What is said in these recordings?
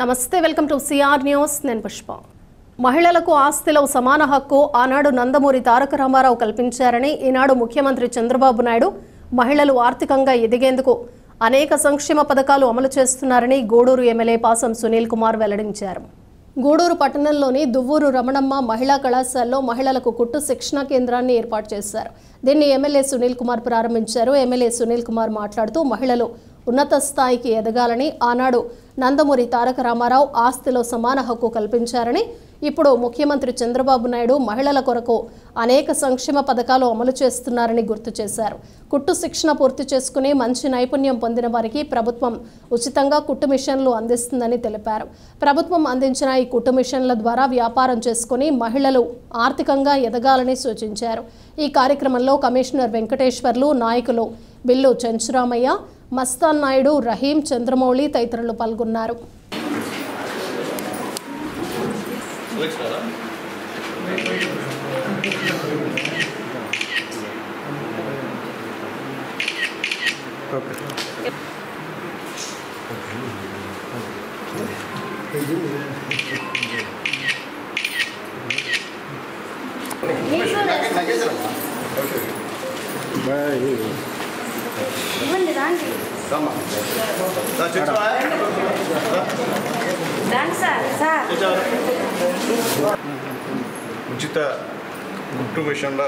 నమస్తే, welcome to CR news. నేను పుష్ప. మహిళలకు ఆస్తిలో సమాన హక్కు ఆనాడు నందమూరి తారక రామారావు కల్పించారని, ఈనాడు ముఖ్యమంత్రి చంద్రబాబు నాయుడు మహిళలు ఆర్థికంగా ఎదిగేందుకు అనేక సంక్షేమ పథకాలు అమలు చేస్తున్నారని గూడూరు ఎమ్మెల్యే పాసం సునీల్ కుమార్ వెల్లడించారు. గూడూరు పట్టణంలోని దువ్వూరు రమణమ్మ మహిళా కళాశాలలో మహిళలకు కుట్టు శిక్షణా కేంద్రాన్ని ఏర్పాటు చేశారు. దీన్ని ఎమ్మెల్యే సునీల్ కుమార్ ప్రారంభించారు. ఎమ్మెల్యే సునీల్ కుమార్ మాట్లాడుతూ మహిళలు ఉన్నత స్థాయికి ఎదగాలని, ఆనాడు నందమూరి తారక రామారావు ఆస్తిలో సమాన హక్కు కల్పించారని, ఇప్పుడు ముఖ్యమంత్రి చంద్రబాబు నాయుడు మహిళల కొరకు అనేక సంక్షేమ పథకాలు అమలు చేస్తున్నారని గుర్తు చేశారు. కుట్టు శిక్షణ పూర్తి చేసుకుని మంచి నైపుణ్యం పొందిన వారికి ప్రభుత్వం ఉచితంగా కుట్టు మిషన్లు అందిస్తుందని తెలిపారు. ప్రభుత్వం అందించిన ఈ కుట్టు మిషన్ల ద్వారా వ్యాపారం చేసుకుని మహిళలు ఆర్థికంగా ఎదగాలని సూచించారు. ఈ కార్యక్రమంలో కమిషనర్ వెంకటేశ్వర్లు, నాయకులు బిల్లు చెంచురామయ్య, మస్తాన్ నాయుడు, రహీం, చంద్రమౌళి తదితరులు పాల్గొన్నారు. ఉచిత కుట్టు మిషన్ల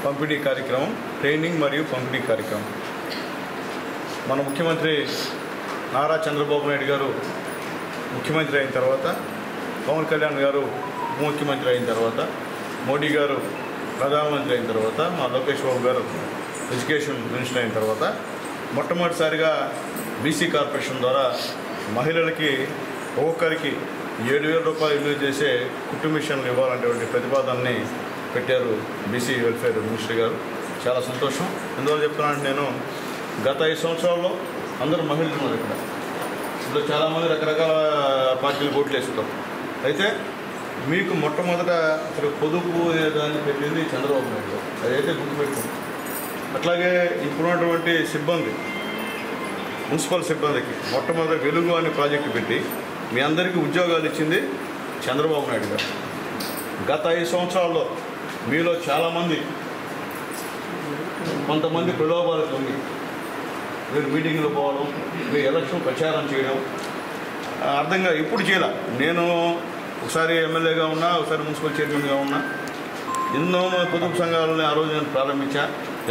పంపిణీ కార్యక్రమం, ట్రైనింగ్ మరియు పంపిణీ కార్యక్రమం మన ముఖ్యమంత్రి నారా చంద్రబాబు నాయుడు గారు ముఖ్యమంత్రి అయిన తర్వాత, పవన్ కళ్యాణ్ గారు ఉప ముఖ్యమంత్రి అయిన తర్వాత, మోడీ గారు ప్రధానమంత్రి అయిన తర్వాత, మా లోకేష్ బాబు గారు ఎడ్యుకేషన్ మినిస్టర్ అయిన తర్వాత మొట్టమొదటిసారిగా బీసీ కార్పొరేషన్ ద్వారా మహిళలకి ఒక్కొక్కరికి 7,000 రూపాయలు విలువ చేసే కుట్టు మిషన్లు ఇవ్వాలనేటువంటి ప్రతిపాదనని పెట్టారు బీసీ వెల్ఫేర్ మినిస్టర్ గారు. చాలా సంతోషం. ఎందువల్ల చెప్తున్నానంటే, నేను గత 5 సంవత్సరాల్లో అందరూ మహిళలు ఉన్నారు ఇక్కడ. ఇందులో చాలామంది రకరకాల పార్టీలు ఓట్లు వేస్తారు. అయితే మీకు మొట్టమొదట ఇక్కడ పొదుపు దాన్ని పెట్టింది చంద్రబాబు నాయుడు గారు. అదైతే గుర్తుపెట్టుకోండి. అట్లాగే ఇప్పుడున్నటువంటి సిబ్బంది, మున్సిపల్ సిబ్బందికి మొట్టమొదటి వెలుగు అనే ప్రాజెక్టు పెట్టి మీ అందరికీ ఉద్యోగాలు ఇచ్చింది చంద్రబాబు నాయుడు గారు. గత 5 సంవత్సరాల్లో మీలో చాలామంది, కొంతమంది ప్రలోభాలకు ఉంది, మీరు మీటింగ్లో పోవడం, మీరు ఎలక్షన్ ప్రచారం చేయడం అర్థంగా ఎప్పుడు చేయాల. నేను ఒకసారి ఎమ్మెల్యేగా ఉన్నా, ఒకసారి మున్సిపల్ చైర్మన్గా ఉన్నా, ఎన్నో పొదుపు సంఘాలని ఆ రోజు నేను ప్రారంభించా.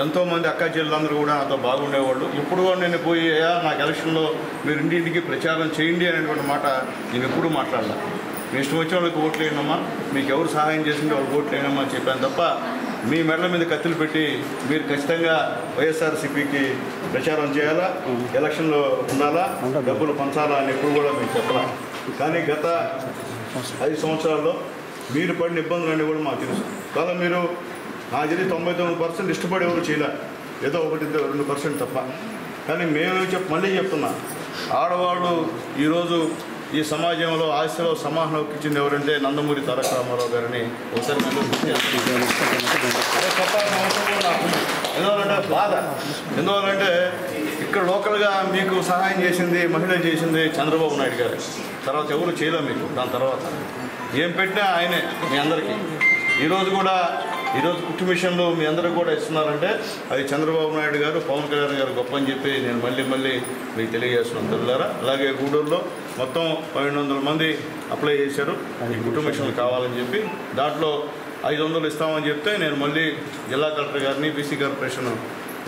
ఎంతోమంది అక్కా చెల్లెలందరూ కూడా నాతో బాగుండేవాళ్ళు. ఇప్పుడు కూడా నేను పోయి, నాకు ఎలక్షన్లో మీరు ఇంటింటికి ప్రచారం చేయండి అనేటువంటి మాట నేను ఎప్పుడూ మాట్లాడలే. మీ ఇష్టం వచ్చిన వాళ్ళకి ఓట్లు వేయనమ్మా, మీకు ఎవరు సహాయం చేసిందో వాళ్ళకి ఓట్లు వేయనమ్మా అని చెప్పాను తప్ప, మీ మెడల మీద కత్తులు పెట్టి మీరు ఖచ్చితంగా వైఎస్ఆర్సీపీకి ప్రచారం చేయాలా, ఎలక్షన్లో ఉండాలా, డబ్బులు పంచాలా అని ఎప్పుడు కూడా మీకు చెప్పాలా. కానీ గత 5 సంవత్సరాల్లో మీరు పడిన ఇబ్బందులన్నీ కూడా మాకు తెలుసు. కానీ మీరు నాకు తెలిసి 99% ఇష్టపడి ఎవరు చేయలే, ఏదో 1-2% తప్ప. కానీ మేము మళ్ళీ చెప్తున్నా, ఆడవాళ్ళు ఈరోజు ఈ సమాజంలో ఆస్తిలో సమాన హక్కు ఇచ్చింది ఎవరంటే నందమూరి తారక రామారావు గారిని ఒకసారి చెప్పాలని అవసరం కూడా నాకు. ఎందువల్లంటే బాధ, ఎందువల్లంటే ఇక్కడ లోకల్గా మీకు సహాయం చేసింది, మహిళ చేసింది చంద్రబాబు నాయుడు గారు. తర్వాత ఎవరు చేయలేము మీకు. దాని తర్వాత ఏం పెట్టినా ఆయనే మీ అందరికీ. ఈరోజు కుట్టు మిషన్లు మీ అందరూ కూడా ఇస్తున్నారంటే అది చంద్రబాబు నాయుడు గారు, పవన్ కళ్యాణ్ గారు గొప్ప అని చెప్పి నేను మళ్ళీ మీకు తెలియజేస్తున్నాను తల్లారా. అలాగే గూడూరులో మొత్తం 1200 మంది అప్లై చేశారు ఈ కుట్టు మిషన్లు కావాలని చెప్పి. దాంట్లో 500 ఇస్తామని చెప్తే నేను మళ్ళీ జిల్లా కలెక్టర్ గారిని, బీసీ కార్పొరేషన్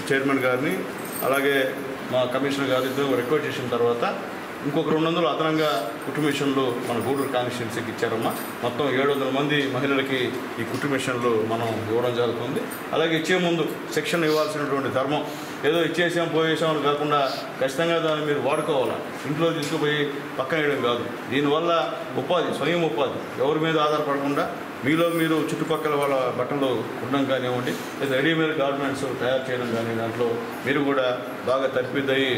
చైర్మన్ గారిని, అలాగే మా కమిషనర్ గారితో రిక్వెస్ట్ చేసిన తర్వాత ఇంకొక 200 అదనంగా కుట్టు మిషన్లు మన గూడూరు కాన్స్టిట్యున్సీకి ఇచ్చారమ్మా. మొత్తం 700 మంది మహిళలకి ఈ కుట్టు మిషన్లు మనం ఇవ్వడం జరుగుతుంది. అలాగే ఇచ్చే ముందు శిక్షణ ఇవ్వాల్సినటువంటి ధర్మం, ఏదో ఇచ్చేసాం పోయేసామని కాకుండా ఖచ్చితంగా దాన్ని మీరు వాడుకోవాలా. ఇంట్లో తీసుకుపోయి పక్కన వేయడం కాదు. దీనివల్ల ఉపాధి, స్వయం ఉపాధి, ఎవరి మీద ఆధారపడకుండా మీలో మీరు చుట్టుపక్కల వాళ్ళ బట్టలు ఉండడం కానివ్వండి, లేదా రెడీమేడ్ గార్మెంట్స్ తయారు చేయడం కానీ, దాంట్లో మీరు కూడా బాగా తర్ఫీదయ్యి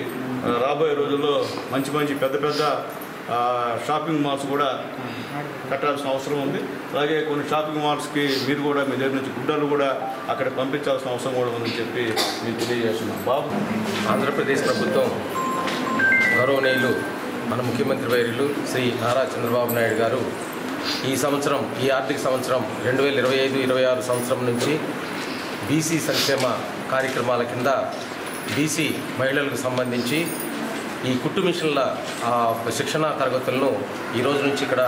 రాబోయే రోజుల్లో మంచి పెద్ద షాపింగ్ మాల్స్ కూడా కట్టాల్సిన అవసరం ఉంది. అలాగే కొన్ని షాపింగ్ మాల్స్కి మీరు కూడా మీ దగ్గర నుంచి గుడ్డలు కూడా అక్కడ పంపించాల్సిన అవసరం కూడా ఉందని చెప్పి మీకు తెలియజేస్తున్నాం. బాబు, ఆంధ్రప్రదేశ్ ప్రభుత్వం గౌరవనీయులు మన ముఖ్యమంత్రి వర్యులు శ్రీ నారా చంద్రబాబు నాయుడు గారు ఈ సంవత్సరం, ఈ ఆర్థిక సంవత్సరం 2025-26 సంవత్సరం నుంచి బీసీ సంక్షేమ కార్యక్రమాల కింద బీసీ మహిళలకు సంబంధించి ఈ కుట్టు మిషన్ల శిక్షణా తరగతులను ఈ రోజు నుంచి ఇక్కడ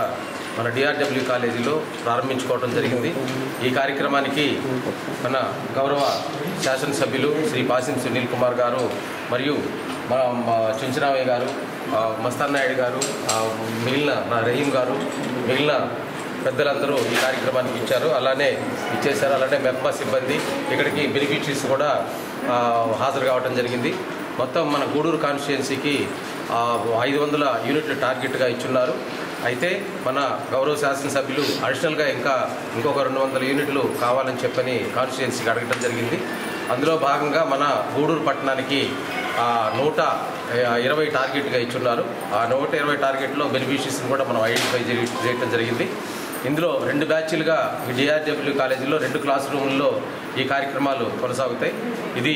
మన డిఆర్డబ్ల్యూ కాలేజీలో ప్రారంభించుకోవడం జరిగింది. ఈ కార్యక్రమానికి మన గౌరవ శాసనసభ్యులు శ్రీ పాసిం సునీల్ కుమార్ గారు మరియు మా చుంచరామయ్య గారు, మస్తాన్ నాయుడు గారు, మిగిలిన రహీం గారు, మిగిలిన పెద్దలందరూ ఈ కార్యక్రమానికి ఇచ్చారు. అలానే ఇచ్చేశారు. అలానే మెప్మా సిబ్బంది, ఇక్కడికి బెనిఫిషరీస్ కూడా హాజరు కావడం జరిగింది. మొత్తం మన గూడూరు కాన్స్టిట్యుయెన్సీకి 500 యూనిట్లు టార్గెట్గా ఇచ్చున్నారు. అయితే మన గౌరవ శాసనసభ్యులు అడిషనల్గా ఇంకొక 200 యూనిట్లు కావాలని చెప్పని కాన్స్టిట్యుయెన్సీకి అడగడం జరిగింది. అందులో భాగంగా మన గూడూరు పట్టణానికి 120 టార్గెట్గా ఇచ్చున్నారు. ఆ 120 టార్గెట్లో బెనిఫిషరీస్ని కూడా మనం ఐడెంటిఫై చేయడం జరిగింది. ఇందులో 2 బ్యాచ్లుగా ఈ డిఆర్డబ్ల్యూ కాలేజీలో 2 క్లాస్ రూముల్లో ఈ కార్యక్రమాలు కొనసాగుతాయి. ఇది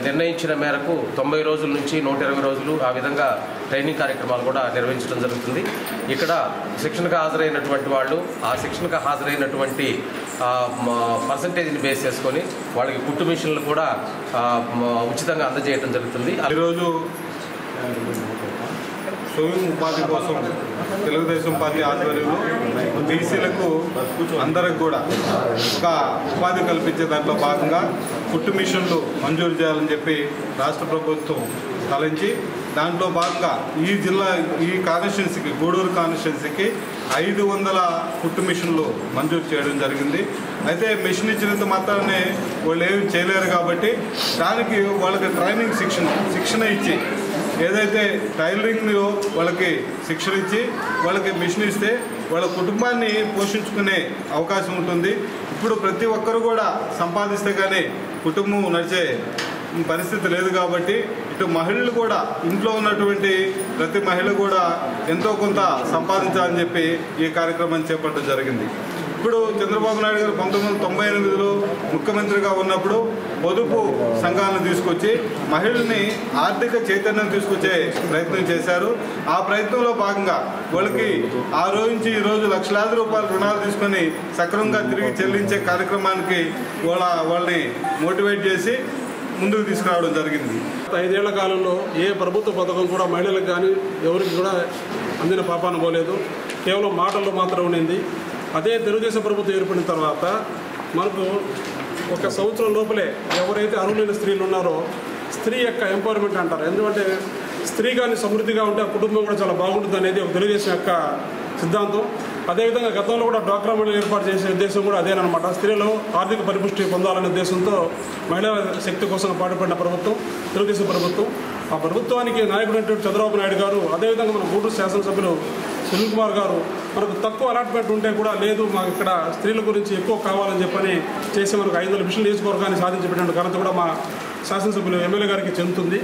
నిర్ణయించిన మేరకు 90 రోజుల నుంచి 120 రోజులు ఆ విధంగా ట్రైనింగ్ కార్యక్రమాలు కూడా నిర్వహించడం జరుగుతుంది. ఇక్కడ శిక్షణకు హాజరైనటువంటి వాళ్ళు ఆ శిక్షణకు హాజరైనటువంటి పర్సంటేజ్ని బేస్ చేసుకొని వాళ్ళకి కుట్టు మిషన్లు కూడా ఉచితంగా అందజేయడం జరుగుతుంది. ఈరోజు స్వయం ఉపాధి కోసం తెలుగుదేశం పార్టీ ఆధ్వర్యంలో బీసీలకు అందరికి కూడా ఒక ఉపాధి కల్పించే దాంట్లో భాగంగా కుట్టు మిషన్లు మంజూరు చేయాలని చెప్పి రాష్ట్ర ప్రభుత్వం తలంచి దాంట్లో భాగంగా ఈ కాన్స్టిట్యున్సీకి, గూడూరు కాన్స్టిట్యున్సీకి 500 కుట్టు మిషన్లు మంజూరు చేయడం జరిగింది. అయితే మిషన్ ఇచ్చినంత మాత్రాన్ని వాళ్ళు ఏమి చేయలేరు కాబట్టి దానికి వాళ్ళకి ట్రైనింగ్ శిక్షణ ఇచ్చి, ఏదైతే టైలరింగ్లో వాళ్ళకి శిక్షణ ఇచ్చి వాళ్ళకి మిషన్ ఇస్తే వాళ్ళ కుటుంబాన్ని పోషించుకునే అవకాశం ఉంటుంది. ఇప్పుడు ప్రతి ఒక్కరు కూడా సంపాదిస్తే కానీ కుటుంబం నడిచే పరిస్థితి లేదు కాబట్టి ఇటు మహిళలు కూడా, ఇంట్లో ఉన్నటువంటి ప్రతి మహిళ కూడా ఎంతో కొంత సంపాదించాలని చెప్పి ఈ కార్యక్రమాన్ని చేపట్టడం జరిగింది. ఇప్పుడు చంద్రబాబు నాయుడు గారు 1998లో ముఖ్యమంత్రిగా ఉన్నప్పుడు పొదుపు సంఘాలను తీసుకొచ్చి మహిళల్ని ఆర్థిక చైతన్యం తీసుకొచ్చే ప్రయత్నం చేశారు. ఆ ప్రయత్నంలో భాగంగా వాళ్ళకి ఆ రోజు నుంచి ఈ రోజు లక్షలాది రూపాయల రుణాలు తీసుకొని సక్రమంగా తిరిగి చెల్లించే కార్యక్రమానికి వాళ్ళని మోటివేట్ చేసి ముందుకు తీసుకురావడం జరిగింది. 5 ఏళ్ల కాలంలో ఏ ప్రభుత్వ పథకం కూడా మహిళలకు కానీ ఎవరికి కూడా అందిన పాపాన పోలేదు. కేవలం మాటల్లో మాత్రం ఉండింది. అదే తెలుగుదేశం ప్రభుత్వం ఏర్పడిన తర్వాత మనకు 1 సంవత్సరం లోపలే ఎవరైతే అర్హులైన స్త్రీలు ఉన్నారో స్త్రీ యొక్క ఎంపవర్మెంట్ అంటారు. ఎందుకంటే స్త్రీ కానీ సమృద్ధిగా ఉంటే ఆ కుటుంబం కూడా చాలా బాగుంటుంది అనేది ఒక తెలుగుదేశం యొక్క సిద్ధాంతం. అదేవిధంగా గతంలో కూడా డ్వాక్రా మహిళలు ఏర్పాటు చేసే ఉద్దేశం కూడా అదేనమాట. స్త్రీలు ఆర్థిక పరిపుష్టి పొందాలనే ఉద్దేశంతో మహిళా శక్తి కోసం పాటుపడిన ప్రభుత్వం తెలుగుదేశం ప్రభుత్వం. ఆ ప్రభుత్వానికి నాయకుడైనటువంటి చంద్రబాబు నాయుడు గారు, అదేవిధంగా మన గూడూరు శాసనసభ్యులు సునీల్ కుమార్ గారు మనకు తక్కువ అలాట్మెంట్ ఉంటే కూడా లేదు, మాకు ఇక్కడ స్త్రీల గురించి ఎక్కువ కావాలని చెప్పని చేసి మనకు 500 మిషన్లు నియోజకవర్గాన్ని సాధించబడిన ఘనత కూడా మా శాసనసభ్యులు ఎమ్మెల్యే గారికి చెందుతుంది.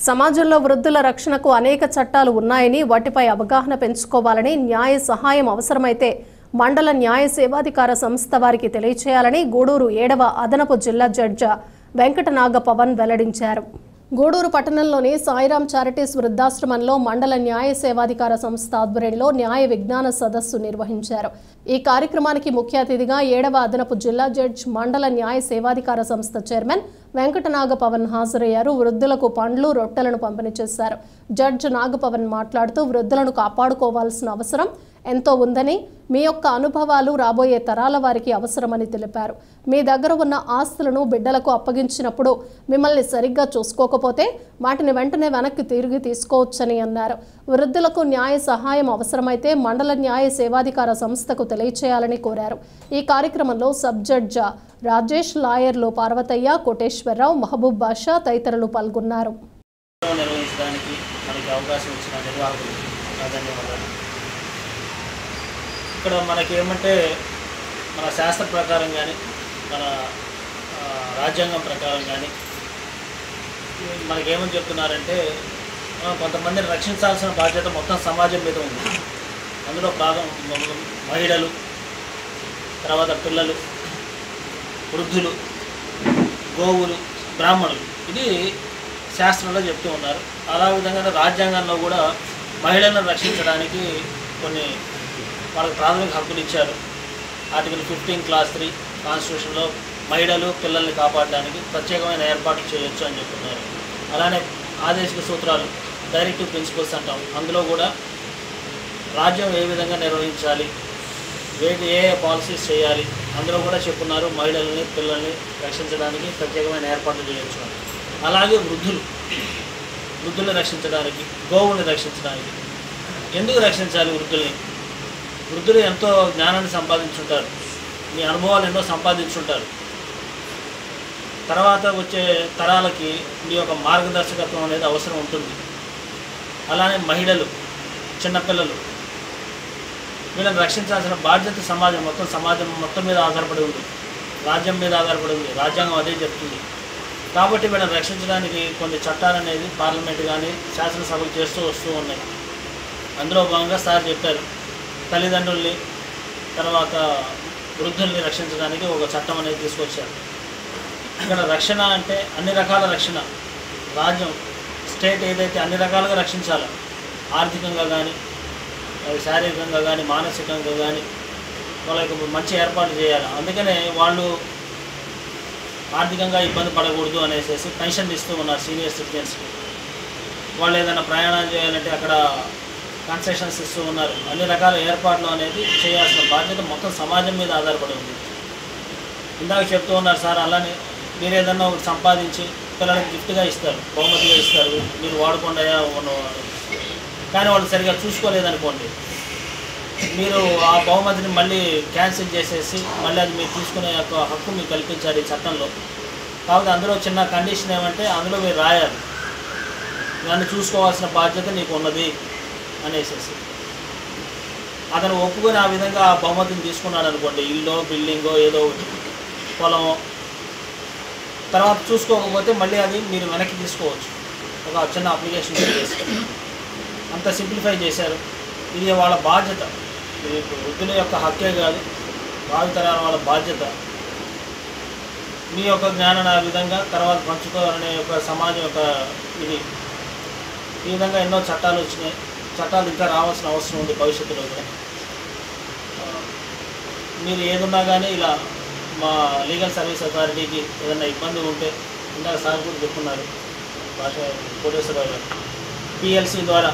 సమాజంలో వృద్ధుల రక్షణకు అనేక చట్టాలు ఉన్నాయని, వాటిపై అవగాహన పెంచుకోవాలని, న్యాయ సహాయం అవసరమైతే మండల న్యాయ సేవాధికార సంస్థ వారికి తెలియచేయాలని గూడూరు 7వ అదనపు జిల్లా జడ్జి వెంకటనాగ పవన్ వెల్లడించారు. గూడూరు పట్టణంలోని సాయిరాం చారిటీస్ వృద్ధాశ్రమంలో మండల న్యాయ సేవాధికార సంస్థ ఆధ్వర్యంలో న్యాయ విజ్ఞాన సదస్సు నిర్వహించారు. ఈ కార్యక్రమానికి ముఖ్య అతిథిగా 7వ అదనపు జిల్లా జడ్జి మండల న్యాయ సేవాధికార సంస్థ చైర్మన్ వెంకటనాగ పవన్ హాజరయ్యారు. వృద్ధులకు పండ్లు, రొట్టెలను పంపిణీ చేశారు. జడ్జి నాగపవన్ మాట్లాడుతూ వృద్ధులను కాపాడుకోవాల్సిన అవసరం ఎంతో ఉందని, మీ యొక్క అనుభవాలు రాబోయే తరాల వారికి అవసరమని తెలిపారు. మీ దగ్గర ఉన్న ఆస్తులను బిడ్డలకు అప్పగించినప్పుడు మిమ్మల్ని సరిగ్గా చూసుకోకపోతే వాటిని వెంటనే వెనక్కి తిరిగి తీసుకోవచ్చని అన్నారు. వృద్ధులకు న్యాయ సహాయం అవసరమైతే మండల న్యాయ సేవాధికార సంస్థకు తెలియచేయాలని కోరారు. ఈ కార్యక్రమంలో సబ్ జడ్జి రాజేష్, లాయర్లు పార్వతయ్య, కోటేశ్వరరావు, మహబూబ్ బాషా తదితరులు పాల్గొన్నారు. ఇక్కడ మనకేమంటే మన శాస్త్ర ప్రకారం కానీ మన రాజ్యాంగం ప్రకారం కానీ మనకేమని చెప్తున్నారంటే కొంతమందిని రక్షించాల్సిన బాధ్యత మొత్తం సమాజం మీద ఉంది. అందులో భాగం మహిళలు, తర్వాత పిల్లలు, వృద్ధులు, గోవులు, బ్రాహ్మణులు. ఇది శాస్త్రంలో చెప్తూ ఉన్నారు. అలా విధంగా రాజ్యాంగంలో కూడా మహిళలను రక్షించడానికి కొన్ని వాళ్ళకి ప్రాథమిక హక్కులు ఇచ్చారు. ఆర్టికల్ 15 క్లాస్ 3 కాన్స్టిట్యూషన్లో మహిళలు పిల్లల్ని కాపాడడానికి ప్రత్యేకమైన ఏర్పాట్లు చేయొచ్చు అని చెప్తున్నారు. అలానే ఆదేశిక సూత్రాలు, డైరెక్టివ్ ప్రిన్సిపల్స్ అంటాం, అందులో కూడా రాజ్యం ఏ విధంగా నిర్వహించాలి, ఏ పాలసీస్ చేయాలి అందులో కూడా చెప్పున్నారు. మహిళల్ని పిల్లల్ని రక్షించడానికి ప్రత్యేకమైన ఏర్పాట్లు చేయొచ్చు. అలాగే వృద్ధుల్ని రక్షించడానికి, గోవుల్ని రక్షించడానికి. ఎందుకు రక్షించాలి వృద్ధుల్ని? వృద్ధులు ఎంతో జ్ఞానాన్ని సంపాదించుంటారు, మీ అనుభవాలు ఎన్నో సంపాదించుంటారు. తర్వాత వచ్చే తరాలకి మీ యొక్క మార్గదర్శకత్వం అనేది అవసరం ఉంటుంది. అలానే మహిళలు, చిన్నపిల్లలు, వీళ్ళని రక్షించాల్సిన బాధ్యత సమాజం మొత్తం మీద ఆధారపడి ఉంది, రాజ్యం మీద ఆధారపడి ఉంది. రాజ్యాంగం అదే చెప్తుంది. కాబట్టి వీళ్ళని రక్షించడానికి కొన్ని చట్టాలు అనేది పార్లమెంట్ కానీ శాసనసభలు వస్తూ ఉన్నాయి. అందులో భాగంగా సార్ చెప్పారు, తల్లిదండ్రుల్ని తర్వాత వృద్ధుల్ని రక్షించడానికి ఒక చట్టం అనేది తీసుకొచ్చారు. ఇక్కడ రక్షణ అంటే అన్ని రకాల రక్షణ, రాజ్యం స్టేట్ ఏదైతే అన్ని రకాలుగా రక్షించాలో, ఆర్థికంగా కానీ శారీరకంగా కానీ మానసికంగా కానీ వాళ్ళకి మంచి ఏర్పాటు చేయాలి. అందుకనే వాళ్ళు ఆర్థికంగా ఇబ్బంది పడకూడదు అనేసి పెన్షన్ ఇస్తూ ఉన్నారు సీనియర్ సిటిజన్స్కి. వాళ్ళు ఏదైనా ప్రయాణాలు చేయాలంటే అక్కడ కన్సెషన్స్ ఇస్తూ ఉన్నారు. అన్ని రకాల ఏర్పాట్లు అనేది చేయాల్సిన బాధ్యత మొత్తం సమాజం మీద ఆధారపడి ఉంది. ఇందాక చెప్తూ ఉన్నారు సార్, అలానే మీరు ఏదన్నా ఒకటి సంపాదించి పిల్లలకి గిఫ్ట్గా ఇస్తారు, బహుమతిగా ఇస్తారు, మీరు వాడుకుంటాయా కానీ వాళ్ళు సరిగా చూసుకోలేదనుకోండి, మీరు ఆ బహుమతిని మళ్ళీ క్యాన్సిల్ చేసేసి మళ్ళీ అది మీరు తీసుకునే యొక్క హక్కు మీకు కల్పించారు ఈ చట్టంలో. కాబట్టి అందులో చిన్న కండిషన్ ఏమంటే అందులో మీరు రాయాలి, నన్ను చూసుకోవాల్సిన బాధ్యత నీకు ఉన్నది అనేసి. అతను ఒప్పుకొని ఆ విధంగా ఆ బహుమతిని తీసుకున్నాడు అనుకోండి, ఇల్లు బిల్డింగో ఏదో పొలమో, తర్వాత చూసుకోకపోతే మళ్ళీ అది మీరు వెనక్కి తీసుకోవచ్చు, ఒక చిన్న అప్లికేషన్ చేసి. అంత సింప్లిఫై చేశారు. ఇది వాళ్ళ బాధ్యత, ఇది వృద్ధుల యొక్క హక్కే కాదు, భావితరాల వాళ్ళ బాధ్యత. మీ యొక్క జ్ఞానాన్ని ఆ విధంగా తర్వాత పంచుకోవాలనే ఒక సమాజం యొక్క ఇది. ఈ విధంగా ఎన్నో చట్టాలు వచ్చినాయి. చట్టాలు ఇంకా రావాల్సిన అవసరం ఉంది భవిష్యత్తులో కూడా. మీరు ఏదున్నా కానీ ఇలా మా లీగల్ సర్వీస్ అథారిటీకి ఏదైనా ఇబ్బంది ఉంటే, ఇందాక సార్ కూడా చెప్పున్నారు భాష కోటేశ్వరరావు గారు, పిఎల్సి ద్వారా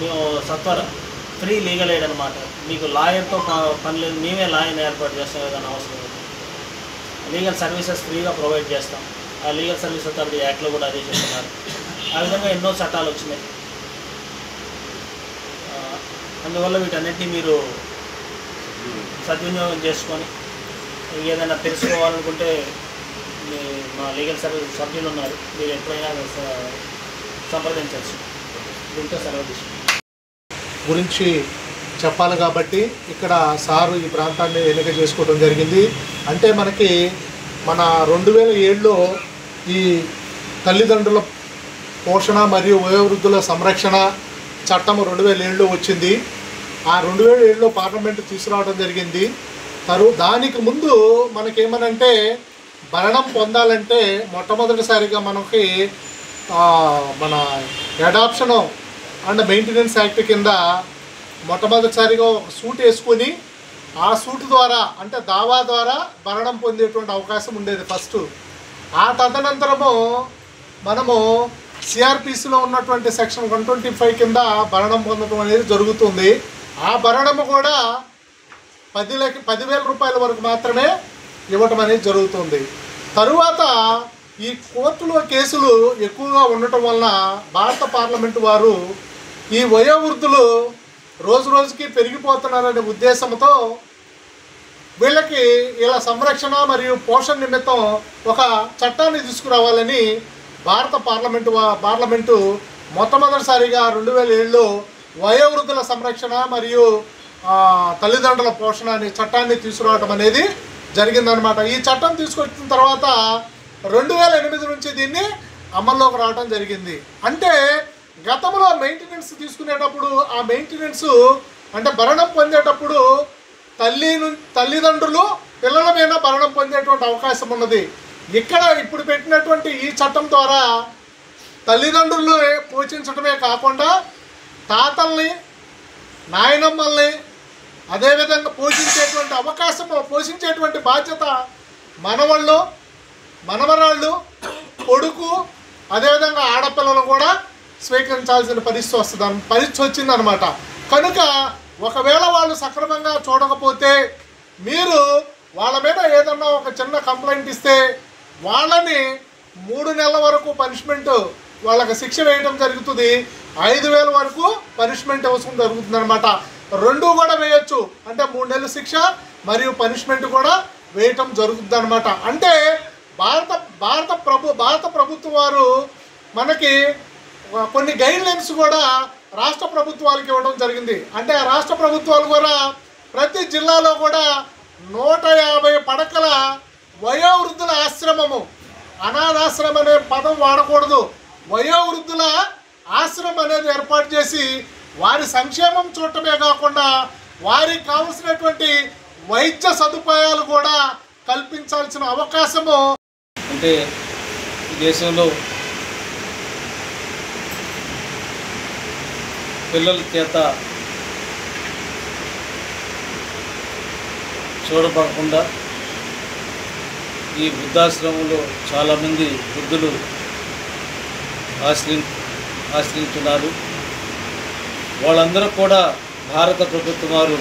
మేము సత్వర ఫ్రీ లీగల్ ఎయిడ్ అనమాట. మీకు లాయర్తో పని లేదు, మేమే లాయర్ని ఏర్పాటు చేస్తాం. ఏదైనా అవసరం లీగల్ సర్వీసెస్ ఫ్రీగా ప్రొవైడ్ చేస్తాం. ఆ లీగల్ సర్వీస్ అథారిటీ యాక్ట్లో కూడా అదే చెప్తున్నారు. ఆ విధంగా ఎన్నో చట్టాలు వచ్చినాయి. అందువల్ల వీటన్నిటినీ మీరు సద్వినియోగం చేసుకొని ఏదైనా తెలుసుకోవాలనుకుంటే మా లీగల్ సర్వీస్ సభ్యులు ఉన్నారు, మీరు ఎప్పుడైనా సంప్రదించవచ్చు. దీంతో సెలవు తీసుకుంటాం. గురించి చెప్పాలి కాబట్టి ఇక్కడ సారు ఈ ప్రాంతాన్ని ఎన్నిక చేసుకోవడం జరిగింది. అంటే మనకి మన 2007లో ఈ తల్లిదండ్రుల పోషణ మరియు వయోవృద్ధుల సంరక్షణ చట్టం 2007లో వచ్చింది. ఆ 2007లో పార్లమెంటు తీసుకురావడం జరిగింది. దానికి ముందు మనకేమనంటే భరణం పొందాలంటే మొట్టమొదటిసారిగా మనకి మన అడాప్షన్ అండ్ మెయింటెనెన్స్ యాక్ట్ కింద మొట్టమొదటిసారిగా ఒక సూట్ వేసుకొని ఆ సూట్ ద్వారా అంటే దావా ద్వారా భరణం పొందేటువంటి అవకాశం ఉండేది ఫస్ట్. ఆ తదనంతరము మనము సిఆర్పిసిలో ఉన్నటువంటి సెక్షన్ 125 కింద భరణం పొందడం అనేది జరుగుతుంది. ఆ భరణము కూడా 10,000 రూపాయల వరకు మాత్రమే ఇవ్వటం అనేది జరుగుతుంది. తరువాత ఈ కోర్టులో కేసులు ఎక్కువగా ఉండటం వలన భారత పార్లమెంటు వారు ఈ వయోవృద్ధులు రోజు రోజుకి పెరిగిపోతున్నారనే ఉద్దేశంతో వీళ్ళకి ఇలా సంరక్షణ మరియు పోషణ నిమిత్తం ఒక చట్టాన్ని తీసుకురావాలని భారత పార్లమెంటు మొట్టమొదటిసారిగా 2007లో వయోవృద్ధుల సంరక్షణ మరియు తల్లిదండ్రుల పోషణ అనే చట్టాన్ని తీసుకురావడం అనేది జరిగిందనమాట. ఈ చట్టం తీసుకొచ్చిన తర్వాత 2008 నుంచి దీన్ని అమల్లోకి రావడం జరిగింది. అంటే గతంలో మెయింటెనెన్స్ తీసుకునేటప్పుడు ఆ మెయింటెనెన్స్ అంటే భరణం పొందేటప్పుడు తల్లిదండ్రులు పిల్లల మీద భరణం పొందేటువంటి అవకాశం ఉన్నది. ఇక్కడ ఇప్పుడు పెట్టినటువంటి ఈ చట్టం ద్వారా తల్లిదండ్రులు పోషించడమే కాకుండా తాతల్ని నాయనమ్మల్ని అదేవిధంగా పోషించేటువంటి బాధ్యత మనవాళ్ళు మనవరాళ్ళు కొడుకు అదేవిధంగా ఆడపిల్లలు కూడా స్వీకరించాల్సిన పరిస్థితి వచ్చిందనమాట. కనుక ఒకవేళ వాళ్ళు సక్రమంగా చూడకపోతే మీరు వాళ్ళ మీద ఏదన్నా ఒక చిన్న కంప్లైంట్ ఇస్తే వాళ్ళని 3 నెలల వరకు పనిష్మెంట్ వాళ్ళకి శిక్ష వేయడం జరుగుతుంది. 5,000 వరకు పనిష్మెంట్ అవసరం జరుగుతుంది అనమాట. 2 కూడా వేయచ్చు. అంటే 3 నెలల శిక్ష మరియు పనిష్మెంట్ కూడా వేయటం జరుగుతుంది అనమాట. అంటే భారత ప్రభుత్వం వారు మనకి కొన్ని గైడ్లైన్స్ కూడా రాష్ట్ర ప్రభుత్వాలకు ఇవ్వడం జరిగింది. అంటే ఆ రాష్ట్ర ప్రభుత్వాలు కూడా ప్రతి జిల్లాలో కూడా 150 పడకల వయోవృద్ధుల ఆశ్రమము, అనాథాశ్రమం అనే పదం వాడకూడదు, వయోవృద్ధుల ఆశ్రమం అనేది ఏర్పాటు చేసి వారి సంక్షేమం చూడటమే కాకుండా వారికి కావలసినటువంటి వైద్య సదుపాయాలు కూడా కల్పించాల్సిన అవకాశము. అంటే దేశంలో పిల్లల చేత చూడబడకుండా ఈ వృద్ధాశ్రమంలో చాలామంది వృద్ధులు ఆశ్రయించున్నారు. వాళ్ళందరూ కూడా భారత ప్రభుత్వం వారు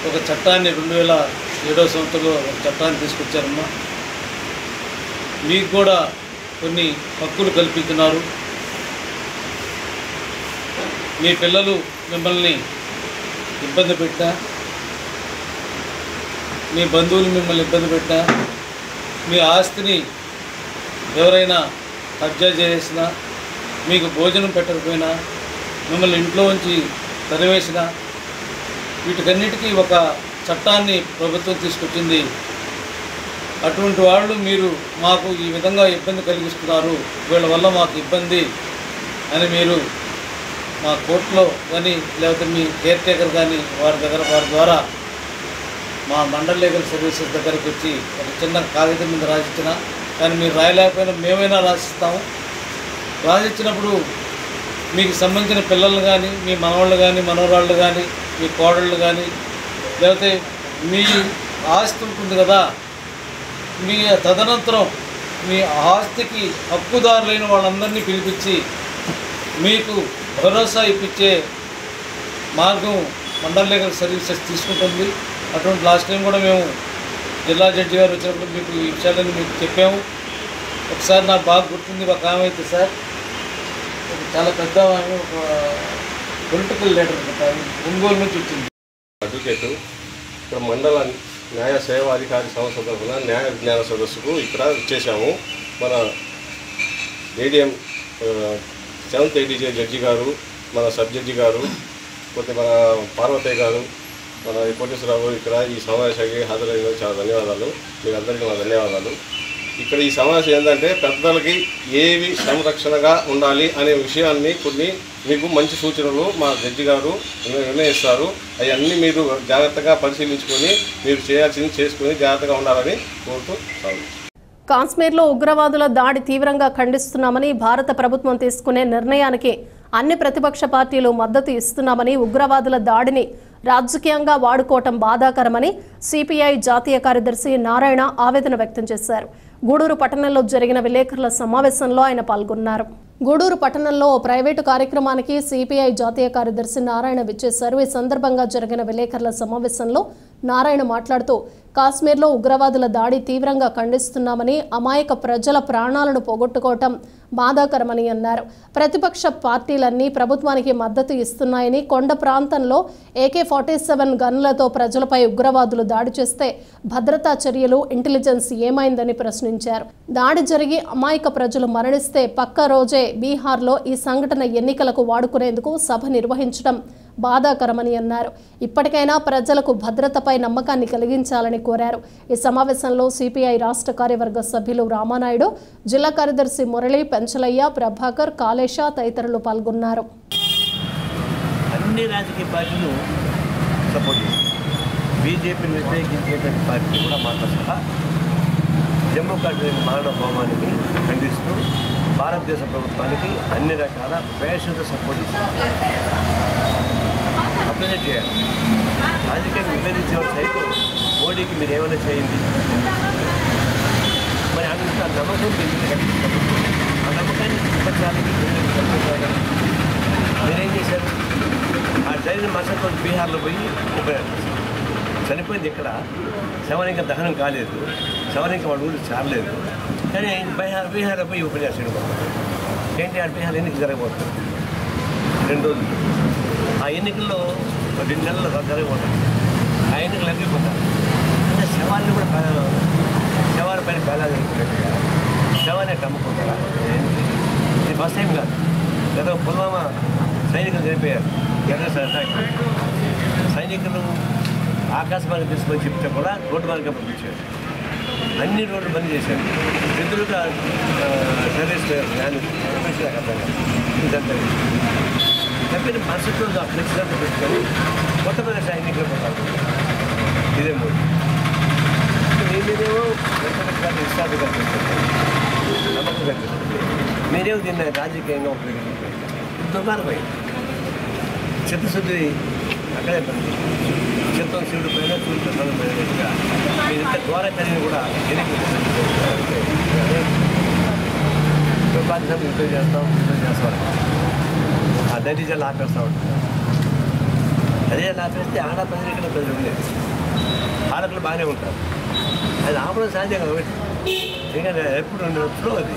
ఒక చట్టాన్ని 2007వ సంవత్సరంలో ఒక చట్టాన్ని తీసుకొచ్చారమ్మా. మీకు కూడా కొన్ని హక్కులు కల్పిస్తున్నారు. మీ పిల్లలు మిమ్మల్ని ఇబ్బంది పెట్టినా, మీ బంధువులు మిమ్మల్ని ఇబ్బంది పెట్టినా, మీ ఆస్తిని ఎవరైనా కబ్జా చేసినా, మీకు భోజనం పెట్టకపోయినా, మిమ్మల్ని ఇంట్లో ఉంచి తరివేసినా, వీటికన్నిటికీ ఒక చట్టాన్ని ప్రభుత్వం తీసుకొచ్చింది. అటువంటి వాళ్ళు మీరు మాకు ఈ విధంగా ఇబ్బంది కలిగిస్తున్నారు, వీళ్ళ వల్ల మాకు ఇబ్బంది అని మీరు మా కోర్టులో కానీ లేకపోతే మీ కేర్ టేకర్ కానీ వారి ద్వారా మా మండల్ లీగల్ సర్వీసెస్ దగ్గరికి వచ్చి ఒక చిన్న కాగితం మీద రాసిచ్చిన, కానీ మీరు రాయలేకపోయినా మేమైనా రాసిస్తాము. రాసిచ్చినప్పుడు మీకు సంబంధించిన పిల్లలు కానీ, మీ మనవాళ్ళు కానీ, మనవరాళ్ళు కానీ, మీ కోడళ్ళు కానీ, లేకపోతే మీ ఆస్తి ఉంటుంది కదా, మీ తదనంతరం మీ ఆస్తికి హక్కుదారులైన వాళ్ళందరినీ పిలిపించి మీకు భరోసా ఇప్పించే మార్గం మండల్ లీగల్ సర్వీసెస్ తీసుకుంటుంది. అటువంటి లాస్ట్ టైం కూడా మేము జిల్లా జడ్జి గారు వచ్చినప్పుడు మీకు ఈ విషయాలన్నీ మీకు చెప్పాము. ఒకసారి నాకు బాగా గుర్తుంది, ఒక ఆమె అయితే సార్ చాలా పెద్ద ఒక పొలిటికల్ లీడర్ ఒంగోలు నుంచి వచ్చింది. అడ్వకేటు ఇక్కడ మండల న్యాయ సేవా అధికారి సంస్థ తరఫున న్యాయ విజ్ఞాన సదస్సుకు ఇక్కడ వచ్చేసాము. మన ఏడిఎం 7th ADJ జడ్జి గారు, మన సబ్ జడ్జి గారు, కొద్ది మన పార్వతయ్య గారు, మన కోటేశ్వరరావు ఇక్కడ ఈ సమావేశానికి హాజరైన చాలా ధన్యవాదాలు. మీకు అందరికీ నా ధన్యవాదాలు. ఇక్కడ ఈ సమావేశం ఏంటంటే పెద్దలకి ఏవి సంరక్షణగా ఉండాలి అనే విషయాన్ని కొన్ని మీకు మంచి సూచనలు మా జడ్జి గారు నిర్ణయిస్తారు. అవన్నీ మీరు జాగ్రత్తగా పరిశీలించుకొని మీరు చేయాల్సింది చేసుకొని జాగ్రత్తగా ఉండాలని కోరుతూ కాశ్మీర్లో ఉగ్రవాదుల దాడి తీవ్రంగా ఖండిస్తున్నామని, భారత ప్రభుత్వం తీసుకునే నిర్ణయానికి అన్ని ప్రతిపక్ష పార్టీలు మద్దతు ఇస్తున్నామని, ఉగ్రవాదుల దాడిని రాజకీయంగా వాడుకోవటం బాధాకరమని సిపిఐ జాతీయ కార్యదర్శి నారాయణ ఆవేదన వ్యక్తం చేశారు. గూడూరు పట్టణంలో జరిగిన విలేకరుల సమావేశంలో ఆయన పాల్గొన్నారు. గూడూరు పట్టణంలో ఓ ప్రైవేటు కార్యక్రమానికి సిపిఐ జాతీయ కార్యదర్శి నారాయణ విచ్చేశారు. ఈ సందర్భంగా జరిగిన విలేకరుల సమావేశంలో నారాయణ మాట్లాడుతూ కాశ్మీర్లో ఉగ్రవాదుల దాడి తీవ్రంగా ఖండిస్తున్నామని, అమాయక ప్రజల ప్రాణాలను పోగొట్టుకోవటం బాధాకరమని అన్నారు. ప్రతిపక్ష పార్టీలన్నీ ప్రభుత్వానికి మద్దతు ఇస్తున్నాయని, కొండ ప్రాంతంలో AK-47 గన్లతో ప్రజలపై ఉగ్రవాదులు దాడి చేస్తే భద్రతా చర్యలు, ఇంటెలిజెన్స్ ఏమైందని ప్రశ్నించారు. దాడి జరిగి అమాయక ప్రజలు మరణిస్తే పక్క రోజే బీహార్లో ఈ సంఘటన ఎన్నికలకు వాడుకునేందుకు సభ నిర్వహించడం బాధాకరమని అన్నారు. ఇప్పటికైనా ప్రజలకు భద్రతపై నమ్మకాన్ని కలిగించాలని కోరారు. ఈ సమావేశంలో సిపిఐ రాష్ట్ర కార్యవర్గ సభ్యులు రామానాయుడు, జిల్లా కార్యదర్శి మురళి, పెంచలయ్య, ప్రభాకర్, కాళేశ తదితరులు పాల్గొన్నారు. అన్ని రాజకీయ పార్టీలు సపోర్ట్ చేస్తారు. బీజేపీని వ్యతిరేకించేటువంటి పార్టీ కూడా మాతో సహా జమ్మూ కాశ్మీర్ మారణ హోమానికి ఖండిస్తూ భారతదేశ ప్రభుత్వానికి అన్ని రకాల పేషెంట్ సపోర్ట్ ఇస్తుంది. అప్రిషియేట్ చేయాలి. రాజకీయాన్ని విభేదించే సైతం మోడీకి మీరు ఏమైనా చేయండి, మరి అంత నమ్మకం ఎందుకు కలిగిస్తారు? ఆ నమ్మకాన్ని చూపించాలని మీరేం చేశారు? ఆ జరిగిన మరుసటి రోజు బీహార్లో పోయి ఉపయోగించారు. చనిపోయింది ఇక్కడ, శవం ఇంకా దహనం కాలేదు, శవం ఇంకా వాళ్ళ ఊరికి చాలలేదు, కానీ బీహార్లో పోయి ఉపన్యాసం ఏంటి? ఆ బీహార్ ఎన్నికలు జరగబోతుంది 2 రోజులు. ఆ ఎన్నికల్లో 2 నెలలు జరగబోతుంది. ఆ ఎన్నికలు అగ్గిపోతారు అంటే శవాన్ని కూడా శవాల పైన బేలాగా శవాన్ని అమ్ముకుంటారా? ఇది ఫస్ట్ టైం కాదు. గత పుల్వామా సైనికులు చనిపోయారు. సైనికులు ఆకాశమార్గం తీసుకొని చెప్తే కూడా రోడ్డు మార్గం పంపించారు. అన్ని రోడ్లు బంద్ చేశారు. ఎదురుగా టెర్రరిస్ట్ చెప్పిన మరుసటి రోజు ఆ ఫ్లెక్సీలను పెట్టుకొని కొత్తమైన సైనికులు పోతారు. ఇదే మూడు మీరేమో ఇష్టాలు కల్పిస్తారు, నమ్మకం కల్పిస్తారు. మీరేమో దీన్ని రాజకీయంగా ఉపయోగించారు. దుర్మార్గమైంది. చిత్తశుద్ధి అక్కడే పని. చిత్తం శివుడు పైన సూర్యుడు పైన మీరు ఇంత ద్వారా కలిగి కూడా బాధ్యత ఇంప్రూవ్ చేస్తాం ఆ నైజాలు ఆపేస్తూ ఉంటాం. అదే ఆపేస్తే ఆడ ప్రజలు ఇక్కడ ప్రజలు ఉండేది. ఆడపిల్లలు బాగానే ఉంటారు. అది ఆపడం సాధ్యం కాబట్టి ఇంకా ఎప్పుడు అది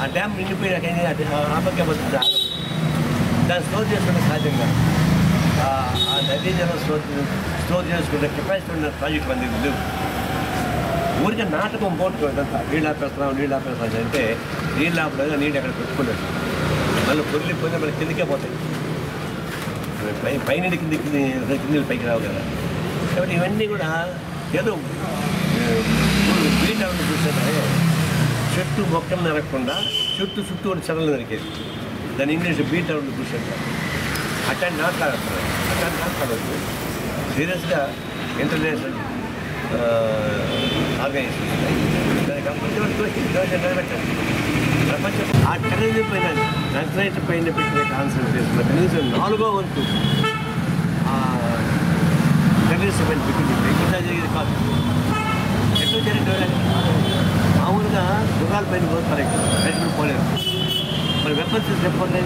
ఆ డ్యామ్ నిండిపోయినాక ఆపకే పడుతుంది. దాన్ని స్టోర్ చేసుకోవడం సాధ్యం కాదు. ఆ నదీ జలం స్టోర్ చేసుకునే కెపాసిటీ ఉన్న ప్రాజెక్ట్ మంది లేవు. ఊరికే నాటకం పోటుకోదంతా నీళ్ళు ఆపేస్తున్నాం అంటే నీళ్ళు ఆపలేదు, నీళ్ళు ఎక్కడ పెట్టుకోలేదు. మళ్ళీ పొరిలిపోయినా మళ్ళీ కిందకే పోతాయి. పైన కిందకి పైకి రావు కదా. కాబట్టి ఇవన్నీ కూడా ఏదో బీట్ అవన్నీ చూస్తే చెట్టు మొక్కలు నరకకుండా చుట్టూ చెరలు నరికేది. దాని ఇంగ్లీష్ బీట్ అవన్నీ చూసేది. అట్లాంటి నాట్లాడద్దు. సీరియస్గా ఇంటర్నేషనల్ ఆర్గనైజేషన్ ప్రపంచం ఆ టెర్రరిజం పైన నక్సలైట్ పైన పెట్టిన కాన్సన్ట్రేషన్ కనీసం 4వ వంతు టెర్రరిస్ట్ పైన పెట్టింది. ఎక్కడ జరిగేది కాదు. ఎక్కడ జరిగింది? మామూలుగా గుర్రాల పైన పోతారు, ఇక్కడ పోలేదు. మరి వెపన్స్ చెప్పండి.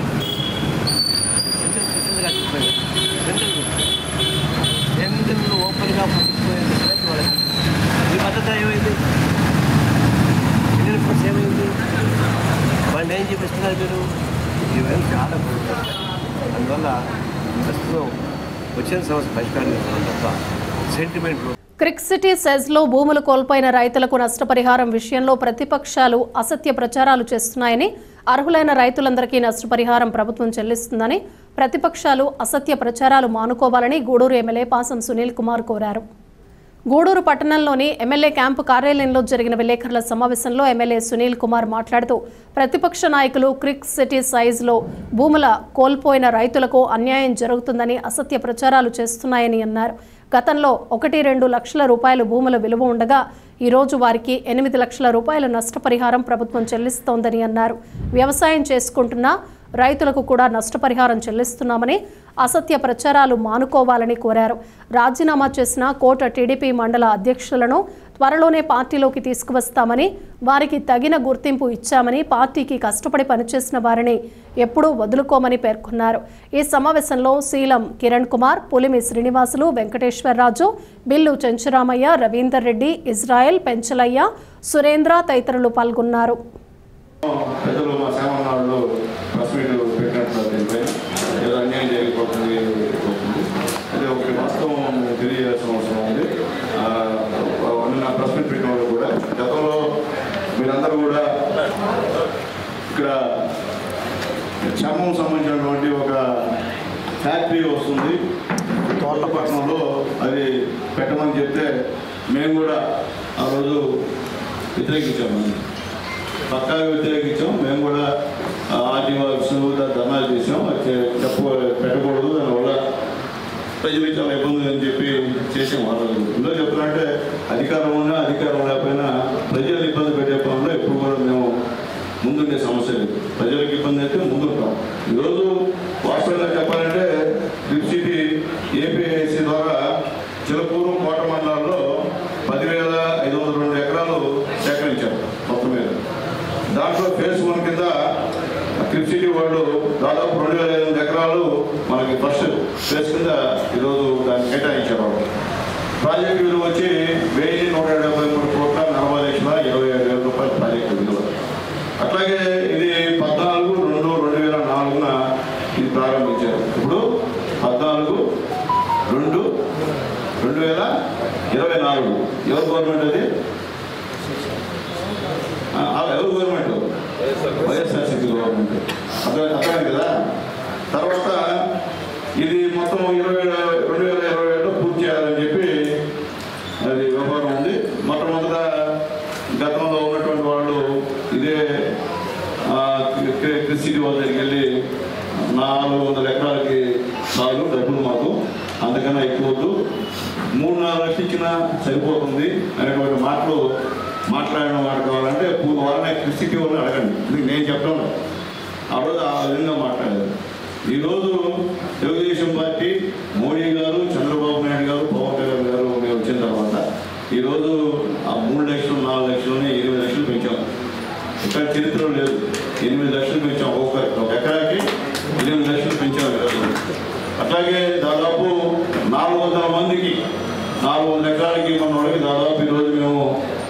ఎందుకు ఓపెన్గా పంపించుకోలేదు వాళ్ళకి ఈ భద్రత ఏమైంది? ఇండియన్ ఫోర్స్ ఏమైంది? వాళ్ళు ఏం చూపిస్తున్నారు మీరు? ఇవన్నీ చాలా బాగుంటుంది. అందువల్ల ప్రస్తుతం వచ్చిన సమస్య పరిష్కారం చేస్తున్నాం తప్ప సెంటిమెంట్. క్రిక్ సిటీ సెజ్లో భూములు కోల్పోయిన రైతులకు నష్టపరిహారం విషయంలో ప్రతిపక్షాలు అసత్య ప్రచారాలు చేస్తున్నాయని, అర్హులైన రైతులందరికీ నష్టపరిహారం ప్రభుత్వం చెల్లిస్తుందని ప్రతిపక్షాలు అసత్య ప్రచారాలు మానుకోవాలని గూడూరు ఎమ్మెల్యే పాసం సునీల్ కుమార్ కోరారు. గూడూరు పట్టణంలోని ఎమ్మెల్యే క్యాంపు కార్యాలయంలో జరిగిన విలేకరుల సమావేశంలో ఎమ్మెల్యే సునీల్ కుమార్ మాట్లాడుతూ ప్రతిపక్ష నాయకులు క్రిక్ సిటీ సైజ్లో భూముల కోల్పోయిన రైతులకు అన్యాయం జరుగుతుందని అసత్య ప్రచారాలు చేస్తున్నాయని అన్నారు. గతంలో 1-2 లక్షల రూపాయలు భూముల విలువ ఉండగా ఈరోజు వారికి 8 లక్షల రూపాయల నష్టపరిహారం ప్రభుత్వం చెల్లిస్తోందని అన్నారు. వ్యవసాయం చేసుకుంటున్న రైతులకు కూడా నష్టపరిహారం చెల్లిస్తున్నామని అసత్య ప్రచారాలు మానుకోవాలని కోరారు. రాజీనామా చేసిన కోట టీడీపీ మండల అధ్యక్షులను త్వరలోనే పార్టీలోకి తీసుకువస్తామని, వారికి తగిన గుర్తింపు ఇచ్చామని, పార్టీకి కష్టపడి పనిచేసిన వారిని ఎప్పుడూ వదులుకోమని పేర్కొన్నారు. ఈ సమావేశంలో శీలం కిరణ్ కుమార్, పులిమి శ్రీనివాసులు, వెంకటేశ్వరరాజు, బిల్లు చెంచురామయ్య, రవీందర్ రెడ్డి, ఇజ్రాయెల్, పెంచలయ్య, సురేంద్ర తదితరులు పాల్గొన్నారు. ఏదో అన్యాయం జరిగిపోతుంది. అదే ఒకటి వాస్తవం తెలియజేయాల్సిన అవసరం ఉంది. నిన్న ప్రెస్ మీట్ పెట్టిన వాళ్ళు కూడా గతంలో మీరందరూ కూడా ఇక్కడ చర్మం సంబంధించినటువంటి ఒక ఫ్యాక్టరీ వస్తుంది తోటపట్నంలో, అది పెట్టమని చెప్తే మేము కూడా ఆ రోజు వ్యతిరేకించాము. పక్కాగా వ్యతిరేకించాం. మేము కూడా ఆర్టీఓ ధర్నాలు చేసాం. పెట్టకూడదు, దానివల్ల ప్రజలకు చాలా ఇబ్బంది అని చెప్పి చేసాం. ఆ రోజు ఇందులో చెప్పాలంటే అధికారం ఉన్నా అధికారం లేకపోయినా ప్రజలు ఇబ్బంది పెట్టే పనుల్లో ఎప్పుడు కూడా మేము ముందుండే సమస్య లేదు. మనకి ఫస్ట్ ఫేజ్ కింద ఈరోజు దాన్ని కేటాయించారు. ప్రాజెక్టు విలువ వచ్చి 1173 కోట్ల 40,27,000 రూపాయల ప్రాజెక్టు విలువ. అట్లాగే ఇది 14/2/2004 ఇది ప్రారంభించారు. ఇప్పుడు 14/2/2024 ఎవరు గవర్నమెంట్ అది? ఎవరు గవర్నమెంట్? వైఎస్ఆర్సీపీ గవర్నమెంట్. అర్థమైంది కదా. తర్వాత ఇది మొత్తం 2027లో పూర్తి చేయాలని చెప్పి అది వ్యవహారం ఉంది. మొట్టమొదట గతంలో ఉన్నటువంటి వాళ్ళు ఇదే సిటీ వాళ్ళ దగ్గరికి వెళ్ళి 400 ఎకరాలకి చాలు డబ్బులు మాకు, అంతకన్నా ఎక్కువ వద్దు, 3-4 లక్షలు ఇచ్చినా సరిపోతుంది అనేటువంటి మాటలు మాట్లాడిన వాడు కావాలంటే వాళ్ళని సిటీ వాళ్ళని అడగండి. నేను చెప్పడం ఆ రోజు ఆ విధంగా మాట్లాడారు. ఈరోజు తెలుగుదేశం పార్టీ మోడీ గారు, చంద్రబాబు నాయుడు గారు, పవన్ కళ్యాణ్ గారు మేము వచ్చిన తర్వాత ఈరోజు ఆ 3 లక్షలు 4 లక్షలని 8 లక్షలు పెంచాం. ఇక్కడ చరిత్ర లేదు. 8 లక్షలు పెంచాం. ఒక ఎకరాకి 8 లక్షలు పెంచాం ఈరోజు. అట్లాగే దాదాపు 400 మందికి 400 ఎకరాలకి మన వాళ్ళకి దాదాపు ఈరోజు మేము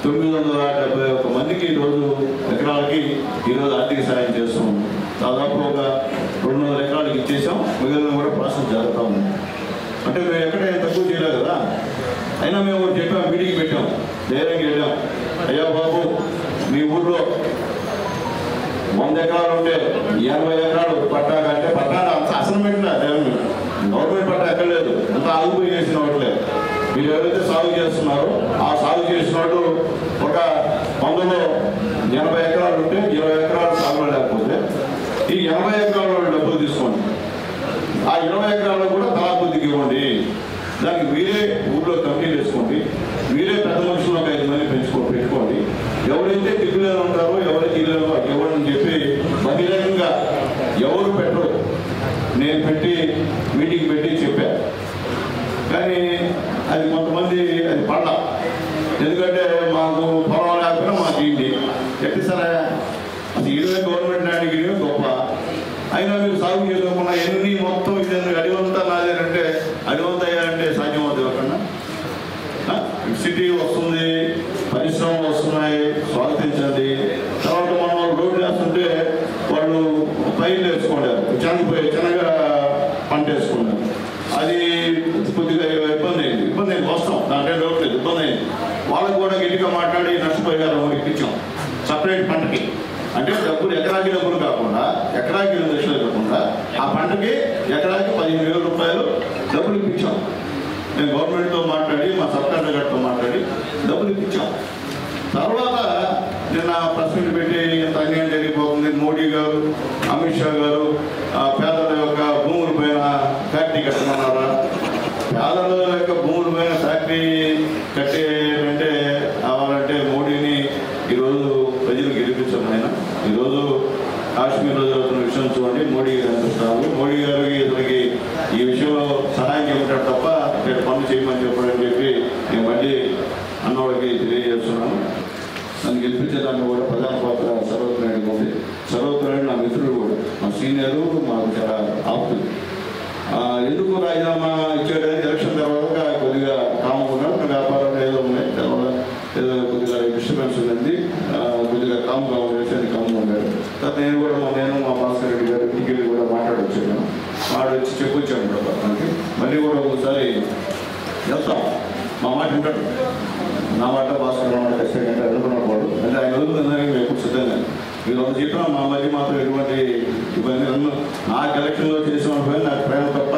971 మందికి ఈరోజు ఎకరాలకి ఈరోజు ఆర్థిక సాయం చేస్తున్నాం. దాదాపు ఒక 200 ఎకరాలకి ఇచ్చేసాం. మిగిలిన కూడా ప్రాసెస్ జరుగుతూ ఉంది. అంటే మేము ఎక్కడ తక్కువ చేయలేదు కదా. అయినా మేము ఒకటి చెప్పాం, మీటింగ్ పెట్టాం, ధైర్యంగా వెళ్ళాం. అయ్యా బాబు, మీ ఊళ్ళో 100 ఎకరాలు ఉంటే 80 ఎకరాలు పట్టా కంటే పట్టా అంత అసైన్మెంట్ గవర్నమెంట్ పట్టా ఎక్కర్లేదు, అంత ఆగిపోయి చేసిన వాటిలే. మీరు ఎవరైతే సాగు చేస్తున్నారో ఆ సాగు చేసిన వాళ్ళు ఒక 100లో 80 ఎకరాలు ఉంటే 20 ఎకరాలు సాగులో లేకపోతే ఈ 80 ఎకరాల డబ్బులు తీసుకోండి. ఆ 20 ఎకరాల్లో కూడా తలా కొద్దిగా ఇవ్వండి. దానికి మీరే ఊళ్ళో కమిటీలు వేసుకోండి. మీరే పెద్ద మనుషులు ఒక 5 మంది పెట్టుకోండి. ఎవరైతే దిగులు ఉంటారో ఎవరైతే ఇల్లు ఇవ్వడని చెప్పి బహిరంగంగా ఎవరు పెట్టరు. నేను పెట్టి మీటింగ్ పెట్టి చెప్పాను. కానీ అది కొంతమంది అది పడ్డ. ఎందుకంటే మాకు పొలం లేకపోయినా మాకు ఇంటి ఎట్టి సరే అది ఇల్లు గవర్నమెంట్ నాడికి గొప్ప. అయినా మీరు సాగు చేసుకోకుండా ఎన్ని మొత్తం ఇది అడివంతా నాదేనంటే అడివంత అయ్యారంటే సాధ్యం అవుతుంది. అక్కడ సిటీ వస్తుంది, పరిశ్రమలు వస్తున్నాయి, స్వాగతించండి. తర్వాత మనం రోడ్లు వేస్తుంటే వాళ్ళు పైర్లు వేసుకున్నారు, శనగ పంట వేసుకున్నారు. అది కొద్దిగా ఇబ్బంది అయింది. వస్తాం, దాంట్లో డౌట్ లేదు, ఇబ్బంది అయింది. వాళ్ళకు కూడా గట్టిగా మాట్లాడి నష్టపరిహారం ఇప్పించాం సపరేట్ పంటకి. అంటే డబ్బులు ఎకరాకి డబ్బులు కాకుండా ఎకరాకి 2 లక్షలు కాకుండా ఆ పంటకి ఎకరాకి 15,000 రూపాయలు డబ్బులు ఇప్పించాం. నేను గవర్నమెంట్తో మాట్లాడి మా సబ్ కలెక్టర్ గారితో మాట్లాడి డబ్బులు ఇప్పించాం. తర్వాత నిన్న ప్రెస్ మీట్ పెట్టి ఇంత అన్యాయం జరిగిపోతుంది, మోడీ గారు, అమిత్ షా గారు పేదల యొక్క భూముల పైన ఫ్యాక్టరీ కట్టమన్నారా? పేదల యొక్క భూముల పైన ఫ్యాక్టరీ కట్టేటంటే అవ్వాలంటే మోడీని ఈరోజు ప్రజలు గెలిపించాం. ఆయన ఈరోజు కాశ్మీర్లో జరుగుతున్న విషయం చూడండి. మోడీ గారు అనిపిస్తారు. మోడీ గారికి ఇతనికి ఈ విషయంలో సహాయం చేయమంటాడు తప్ప ఇక్కడ పనులు చేయమని చెప్పాడని చెప్పి నేను మళ్ళీ అన్నవాడికి తెలియజేస్తున్నాను. నన్ను గెలిపించేదాన్ని కూడా ప్రధాన పాత్ర సర్వోత్తర రెడ్డి ఉంది. సర్వోత్తర రెడ్డి నా మిత్రుడు కూడా, మా సీనియరు, మాకు చాలా ఆప్తులు. ఎందుకు రాజీనామా ఇచ్చాడని ఎలక్షన్ తర్వాత కొద్దిగా కామ్గా ఉన్నాడు. వ్యాపారాలు ఏదో ఉన్నాయి, ఏదో కొద్దిగా డిస్టర్బెన్స్ ఉంది, కొద్దిగా కామ్గా ఉండేసి అది కామ్గా ఉన్నాడు. తర్వాత నేను మా భాస్కర్ రెడ్డి గారు ఇంటికి కూడా మాట్లాడొచ్చాను. వచ్చి చెప్పొచ్చాను కూడా పక్కనకి. మళ్ళీ కూడా ఒకసారి వెళ్తాం, మా మాట వింటాడు. నా మాట భాస్కర్ మాట ఖచ్చితంగా అనుకున్నవాడు. అంటే ఆయన వదులుతుందని మేము ఎప్పుడు సిద్ధంగా మీరు ఒక చెప్పిన మా మధ్య మాత్రం ఎటువంటి ఇబ్బంది నాకు ఎలక్షన్లో చేసిన పని నాకు ప్రేమ తప్ప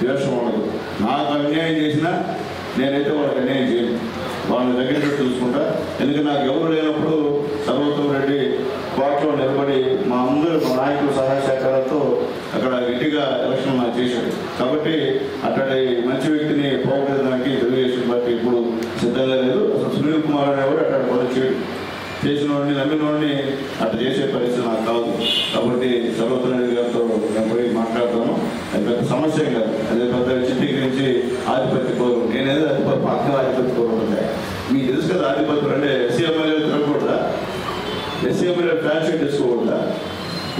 ద్వేషం ఉండదు. నాకు అన్యాయం చేసినా నేనైతే వాళ్ళకి అన్యాయం చేయను. వాళ్ళని దగ్గర చూసుకుంటా. ఎందుకంటే నాకు ఎవరు లేనప్పుడు సర్వోత్తమ రెడ్డి కోర్టులో నిలబడి మా అందరూ మా నాయకుల సహాయ సహకారాలతో అక్కడ గట్టిగా ఎలక్షన్ చేశాడు. కాబట్టి అట్లాంటి మంచి వ్యక్తిని పోగొట్టడానికి తెలుగుదేశం పార్టీ ఇప్పుడు సిద్ధంగా లేదు. అసలు సునీల్ కుమార్ అనేవాడు అట్లాంటి పనులు చేసిన వాడిని నమ్మిన వాడిని అట్లా చేసే పరిస్థితి నాకు కాదు. కాబట్టి సర్వోత్తమ రెడ్డి గారితో నేను పోయి మాట్లాడతాను. అది పెద్ద సమస్య కాదు. అదే పెద్ద చిత్రీకరించి ఆధిపత్య కోరు నేనేదో పక్కన ఆధిపత్య కోరు ఉంటుంది. మీకు తెలుసు కదా, ఆధిపత్యం అంటే ఎస్సీ ఎమ్మెల్యేలు తిరగకూడదా? ఎస్సీ ఎమ్మెల్యేలు ఫ్యాన్ షీట్ చేసుకోకూడదా?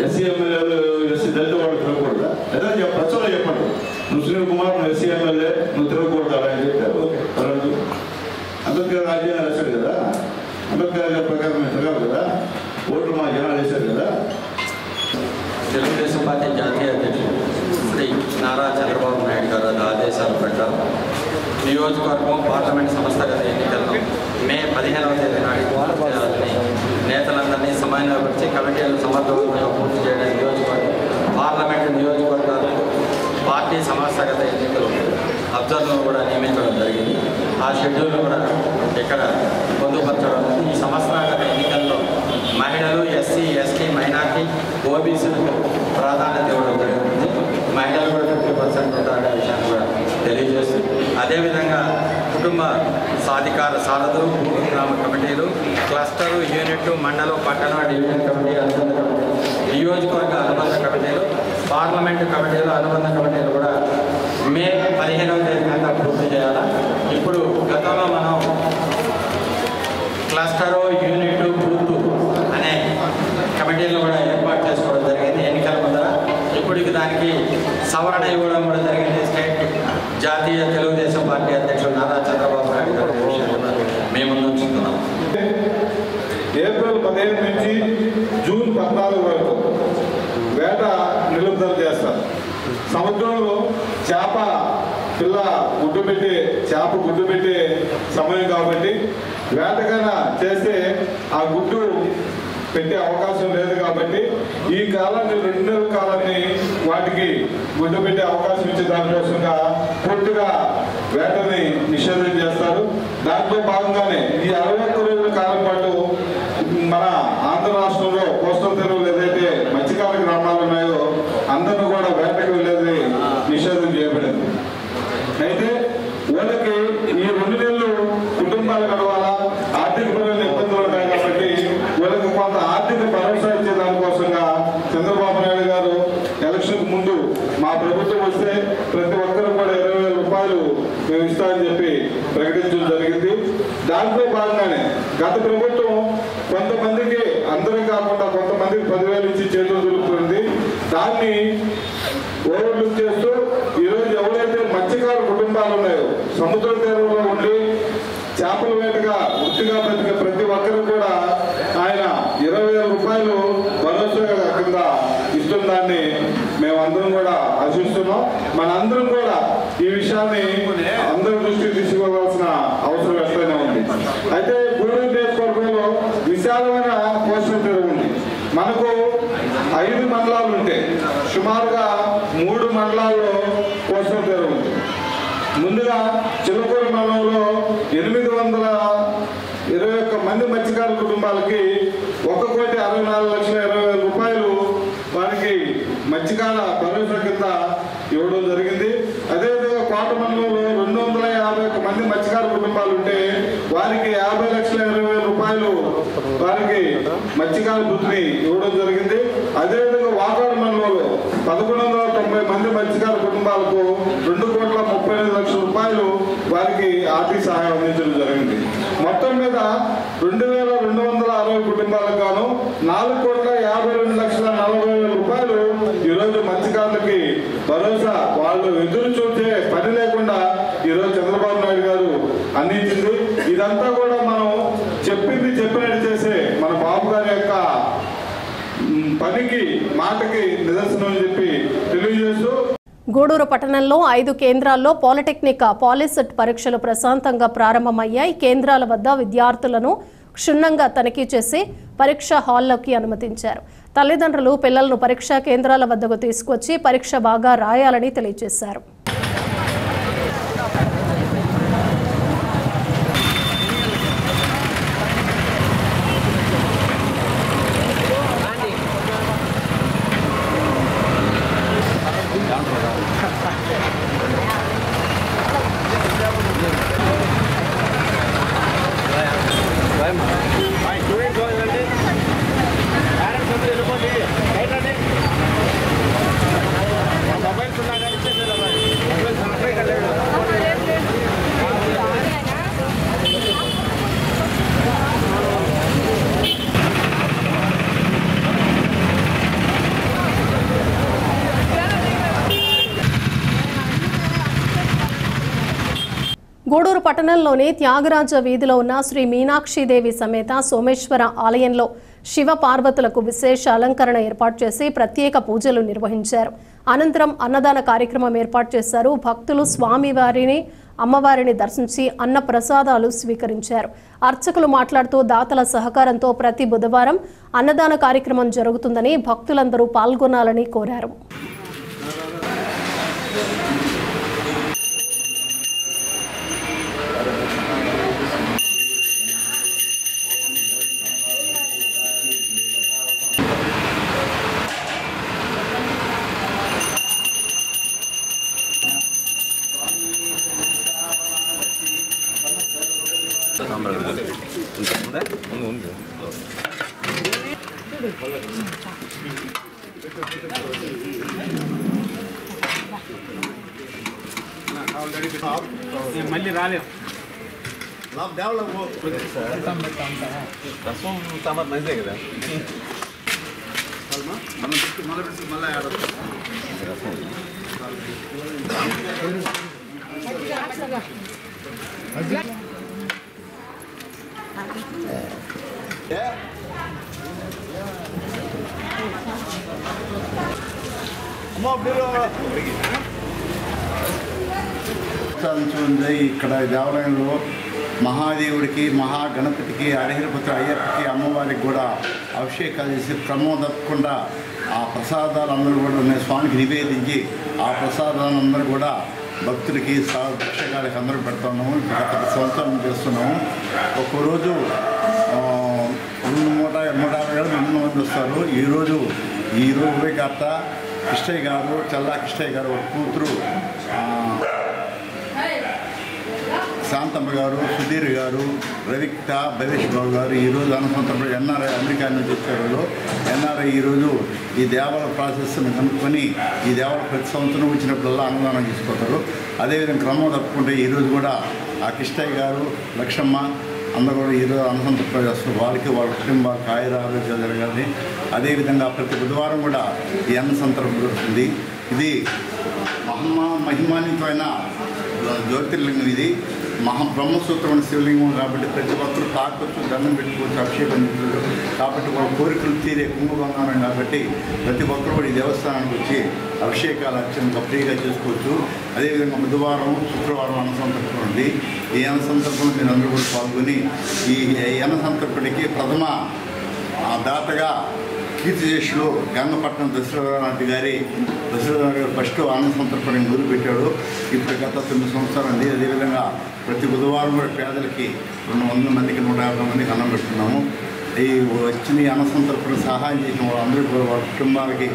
ఎస్సీ ఎమ్మెల్యేలు ఎస్సీ దళిత వాళ్ళు తిరగకూడదా? ఏదైనా ప్రచారం చెప్పండి. నువ్వు సునీల్ కుమార్, నువ్వు ఎస్సీ ఎమ్మెల్యే, నువ్వు తిరగకూడదు అలా అని చెప్పారు. అంబేద్కర్ రాజ్యాంగం రాశాడు కదా, అంబేద్కర్ గారి ప్రకారం మేము తిరగాలి కదా, ఓట్లు మా జనాలు వేశారు కదా. తెలుగుదేశం పార్టీ జాతీయ అధ్యక్షుడు శ్రీ నారా చంద్రబాబు నాయుడు గారి ఆదేశాల ప్రకారం నియోజకవర్గం పార్లమెంట్ సంస్థాగత ఎన్నికలను మే 15వ తేదీ నాటికి పూర్తి చేయాలని నేతలందరినీ సమన్వయపరిచి కమిటీలను సమర్థవంతంగా పూర్తి చేయడానికి నియోజకవర్గం పార్లమెంటు నియోజకవర్గాలకు పార్టీ సంస్థాగత ఎన్నికలు అబ్జర్వర్లు కూడా నియమించడం జరిగింది. ఆ షెడ్యూల్ కూడా ఇక్కడ పొందుపరచడం. ఈ సంస్థాగత ఎన్నికల్లో మహిళలు, ఎస్సీ, ఎస్టీ, మైనార్టీ, ఓబీసీలకు ప్రాధాన్యత ఇవ్వడం జరుగుతుంది. మహిళలు కూడా 50% ఉంటారనే విషయాన్ని కూడా తెలియజేస్తుంది. అదేవిధంగా కుటుంబ సాధికార సారథులు, గ్రామ కమిటీలు, క్లస్టరు, యూనిట్, మండలం, పట్టణ, డివిజన్ కమిటీ, అనుబంధ కమిటీలు, నియోజకవర్గ అనుబంధ కమిటీలు, పార్లమెంటు కమిటీలు, అనుబంధ కమిటీలు కూడా మే 15వ తేదీ కన్నా పూర్తి చేయాలి. ఇప్పుడు గతంలో మనం క్లస్టరు, యూనిట్, బూత్ అనే కమిటీలను కూడా ఏర్పాటు చేసుకోవడం జరిగింది ఎన్నికల ముందర. ఇప్పుడు దానికి సవరణ ఇవ్వడం కూడా జరిగింది. స్టేట్ జాతీయ తెలుగుదేశం పార్టీ అధ్యక్షుడు నారా చంద్రబాబు నాయుడు గారు మేము ఉంచుతున్నాం. ఏప్రిల్ 15 నుంచి జూన్ 14 వరకు వేట నిలుపుదల చేస్తారు. సముద్రంలో చేప గుడ్డు పెట్టే సమయం కాబట్టి వేటకైనా చేస్తే ఆ గుడ్డు పెట్టే అవకాశం లేదు కాబట్టి ఈ కాలాన్ని 2 నెలల కాలాన్ని వాటికి గుడ్డు పెట్టే అవకాశం ఇచ్చే దానికోసంగా పూర్తిగా వేటని నిషేధం చేస్తారు. దాంట్లో భాగంగానే ఈ 61 రోజుల కాలం పాటు మన ఆంధ్ర రాష్ట్రంలో కోస్టల్ తెరువులు ఏదైతే మత్స్యకార గ్రామాలు ఉన్నాయో అందరూ కూడా వేటకు వెళ్ళేది నిషేధం చేయబడింది. అయితే వాళ్ళకి ఈ 2 నెలలు కుటుంబాలు గడవాలా, ఆర్థికపరమైన ఇబ్బందులు ఉన్నాయి కాబట్టి వాళ్ళకి కొంత ఆర్థిక భరోసా ఇచ్చే దానికోసంగా చంద్రబాబు నాయుడు గారు ఎలక్షన్కు ముందు మా ప్రభుత్వం వస్తే ప్రతి ఒక్కరు కూడా 20,000 రూపాయలు మేము ఇస్తామని చెప్పి ప్రకటించడం జరిగింది. దాంట్లో భాగంగానే గత ప్రభుత్వం కొంతమందికి, అందరం కాకుండా కొంతమందికి 10,000 ఇచ్చి చేతులు దులుపుతుంది. దాన్ని ఓవర్లుక్ చేస్తూ ఈరోజు ఎవరైతే మత్స్యకార కుటుంబాలు ఉన్నాయో, సముద్ర తీరంలో ఉండి చేపల వేటగా వృత్తిగా బతికే ప్రతి ఒక్కరు కూడా ఆయన 20,000 రూపాయలు భరోసా కింద ఇస్తుందాన్ని మేమందరం కూడా ఆశిస్తున్నాం. మనందరం కూడా ఈ విషయాన్ని అందరి దృష్టికి తీసుకోవాల్సిన అవసరం ఎంతైనా ఉంది. అయితే గూడూరు నియోజకవర్గంలో విశాలమైన కోస్టల్ తెరువు ఉంది. మనకు 5 మండలాలు ఉంటే సుమారుగా 3 మండలాల్లో కోస్టల్ తెరువు ఉంది. ముందుగా చిలకూరు మండలంలో 821 మంది మత్స్యకార కుటుంబాలకి 1,64,20,000 రూపాయలు వారికి మత్స్యకార భరోసా కింద ఇవ్వడం జరిగింది. అదేవిధంగా కోట మండలంలో 251 మంది మత్స్యకార కుటుంబాలు ఉంటే వారికి 50,20,000 రూపాయలు వారికి మత్స్యకార వృత్తిని ఇవ్వడం జరిగింది. అదేవిధంగా వాకాడు మండలంలో 1,190 మంది మత్స్యకార కుటుంబాలకు 2,35,00,000 రూపాయలు వారికి ఆర్థిక సహాయం అందించడం జరిగింది. మొత్తం మీద 2,260 కుటుంబాలకు గాను 4,52,40,000 రూపాయలు ఈరోజు మత్స్యకారులకి భరోసా వాళ్ళు ఎదురు చూసే పని లేకుండా ఈరోజు చంద్రబాబు నాయుడు గారు అందించింది. ఇదంతా కూడా మనం చెప్పినట్టు చేసే మన బాబు గారి యొక్క పనికి, మాటకి నిదర్శనం అని చెప్పి తెలియజేస్తూ గూడూరు పట్టణంలో 5 కేంద్రాల్లో పాలిటెక్నిక్ పాలిసెట్ పరీక్షలు ప్రశాంతంగా ప్రారంభమయ్యాయి. కేంద్రాల వద్ద విద్యార్థులను క్షుణ్ణంగా తనిఖీ చేసి పరీక్షా హాల్లోకి అనుమతించారు. తల్లిదండ్రులు పిల్లలను పరీక్షా కేంద్రాల వద్దకు తీసుకొచ్చి పరీక్ష బాగా రాయాలని తెలియజేశారు. మొబైల్స్ ఉన్నా కానీ పట్టణంలోని త్యాగరాజ వీధిలో ఉన్న శ్రీ మీనాక్షిదేవి సమేత సోమేశ్వర ఆలయంలో శివ పార్వతులకు విశేష అలంకరణ ఏర్పాటు చేసి ప్రత్యేక పూజలు నిర్వహించారు. అనంతరం అన్నదాన కార్యక్రమం ఏర్పాటు చేశారు. భక్తులు స్వామివారిని అమ్మవారిని దర్శించి అన్న ప్రసాదాలు స్వీకరించారు. అర్చకులు మాట్లాడుతూ దాతల సహకారంతో ప్రతి బుధవారం అన్నదాన కార్యక్రమం జరుగుతుందని భక్తులందరూ పాల్గొనాలని కోరారు. మళ్ళీ రాలేము రసం సాంబార్ మంచిదే కదా మళ్ళీ ఇక్కడ దేవాలయంలో మహాదేవుడికి మహాగణపతికి అరిహరపుత్ర అయ్యప్పకి అమ్మవారికి కూడా అభిషేకాలు చేసి క్రమం తప్పకుండా ఆ ప్రసాదాలందరూ కూడా స్వామికి నివేదించి ఆ ప్రసాదాలందరూ కూడా భక్తులకి భిక్షగాలకి అందరూ పెడుతున్నాము. గత సంవత్సరం చేస్తున్నాము. ఒక్కరోజు 150 మంది వస్తారు. ఈరోజు ఉభయకర్త కృష్ణయ్య గారు, చల్లా కృష్ణయ్య గారు, కూతురు శాంతమ్మ గారు, సుధీర్ గారు, రవిక్త, భవేష్ బాబు గారు ఈరోజు అనుసంతప్పుడు ఎన్ఆర్ఐ అమెరికా నుంచి వచ్చారు. ఎన్ఆర్ఐ ఈరోజు ఈ దేవాలయ ప్రాసెస్ను కనుక్కొని ఈ దేవాలయ ప్రతి సంవత్సరం వచ్చినప్పుడల్లా అన్నదానం తీసుకుంటారు. అదేవిధంగా క్రమం తప్పకుంటే ఈరోజు కూడా ఆ కృష్ణయ్య గారు, లక్ష్మమ్మ అందరూ కూడా ఈరోజు అనుసంతృప్తి చేస్తారు. వాళ్ళకి వాళ్ళ కుటుంబాలకు ఆయుర ఆరోగ్యాలు జరగాలి. అదేవిధంగా ప్రతి బుధవారం కూడా ఈ అన్న సంతర్పణ జరుగుతుంది. ఇది మహిమాన్వితమైన జ్యోతిర్లింగం. ఇది బ్రహ్మసూత్రమైన శివలింగం కాబట్టి ప్రతి ఒక్కరు తాకొచ్చు, దండం పెట్టుకోవచ్చు, అభిషేకం చేసుకోవచ్చు. కాబట్టి వాళ్ళ కోరికలు తీరే కుంభబంగారం కాబట్టి ప్రతి ఒక్కరు కూడా ఈ దేవస్థానానికి వచ్చి అభిషేకాలు అత్యంత ఫ్రీగా చేసుకోవచ్చు. అదేవిధంగా బుధవారం, శుక్రవారం అన్న సంతర్పణ ఉంది. ఈ అన్న సంతర్పణ మీరు అందరూ కూడా పాల్గొని ఈ అన్న సంతర్పణకి ప్రథమ దాతగా కీర్తిశేషులు గంగపట్నం దశరథనాథ్ గారు ఫస్ట్ అన్న సంతర్పణ మొదలుపెట్టాడు. ఇప్పుడు గత 9 సంవత్సరాలు అండి. అదేవిధంగా ప్రతి బుధవారం కూడా పేదలకి 200 మందికి 150 మందికి అన్నం పెడుతున్నాము. ఈ వచ్చిన అన్న సంతర్పణ సహాయం చేసిన వాళ్ళందరూ కూడా వాళ్ళ కుటుంబాలకి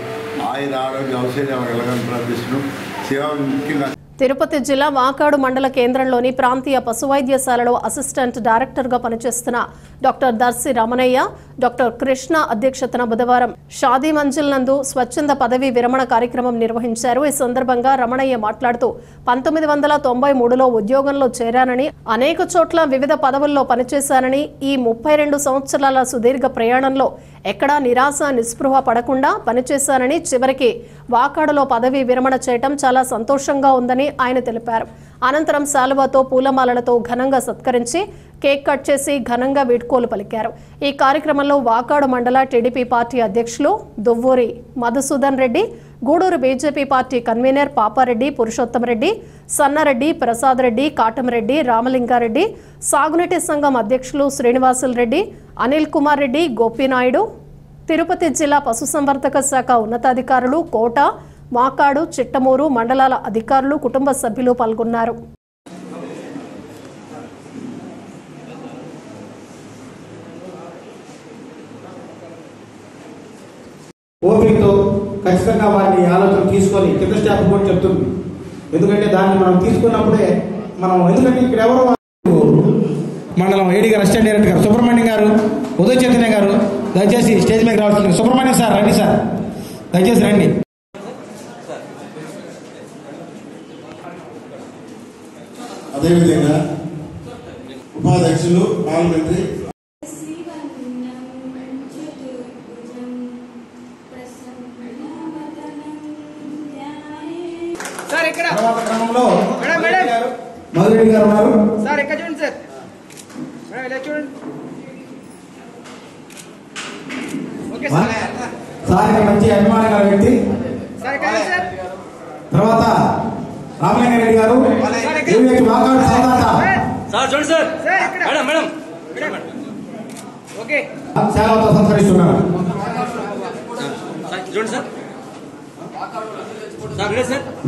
ఆయుర ఆరోగ్య ఔషధాలు కలగాలని ప్రార్థిస్తున్నాం. సేవలు ముఖ్యంగా తిరుపతి జిల్లా వాకాడు మండల కేంద్రంలోని ప్రాంతీయ పశువైద్యశాలలో అసిస్టెంట్ డైరెక్టర్గా పనిచేస్తున్న డాక్టర్ దర్శి రమణయ్య, డాక్టర్ కృష్ణ అధ్యక్షతన బుధవారం షాదీ మంజిల్ నందు స్వచ్ఛంద పదవీ విరమణ కార్యక్రమం నిర్వహించారు. ఈ సందర్భంగా రమణయ్య మాట్లాడుతూ 1993లో ఉద్యోగంలో చేరానని, అనేక చోట్ల వివిధ పదవుల్లో పనిచేశానని, ఈ 32 సంవత్సరాల సుదీర్ఘ ప్రయాణంలో ఎక్కడా నిరాశ నిస్పృహ పడకుండా పనిచేశానని, చివరికి వాకాడులో పదవీ విరమణ చేయటం చాలా సంతోషంగా ఉందని ఆయన తెలిపారు. అనంతరం శాలువాతో పూలమాలలతో ఘనంగా సత్కరించి కేక్ కట్ చేసి ఘనంగా వీడ్కోలు పలికారు. ఈ కార్యక్రమంలో వాకాడు మండల టీడీపీ పార్టీ అధ్యక్షులు Duvvuri Madhusudan Reddy, Gudur BJP party convener Papareddy, Purushothamreddy, Sannareddy, Prasad Reddy, Katamreddy, Ramalingareddy, సాగునీటి సంఘం అధ్యక్షులు శ్రీనివాసులు రెడ్డి, అనిల్ కుమార్ రెడ్డి, గోపీనాయుడు, తిరుపతి జిల్లా పశుసంవర్ధక శాఖ ఉన్నతాధికారులు, కోట, వాకాడు, చిట్టమూరు మండలాల అధికారులు, కుటుంబ సభ్యులు పాల్గొన్నారు. ఓపికతో ఖచ్చితంగా వారిని ఆలోచన తీసుకొని కింద స్టాఫ్ కూడా చెప్తుంది. ఎందుకంటే దాన్ని మనం తీసుకున్నప్పుడే ఎందుకంటే ఇక్కడ ఎవరు మండలం ఏడీ గారు, అసిస్టెంట్ డైరెక్టర్ గారు సుబ్రహ్మణ్యం గారు, ఉదయ్ చైతన్య గారు దయచేసి స్టేజ్ మీద రావాల్సింది. సుబ్రహ్మణ్యం సార్ రండి సార్, దయచేసి రండి. అదేవిధంగా ఉపాధ్యక్షులు పార్లమెంటరీ క్రమంలో మధురెడ్డి గారు ఉన్నారు. సార్ ఎక్కడ చూడండి సార్, ఇలా చూడండి. Okay sir. సార్కి మంచి అభిమానం గల వ్యక్తి. తర్వాత రామలింగారెడ్డి గారు వాకాడు సార్ చూడండి సార్. మేడం మేడం ఓకే సేవతో సంస్కరిస్తున్నారు. చూడండి సార్.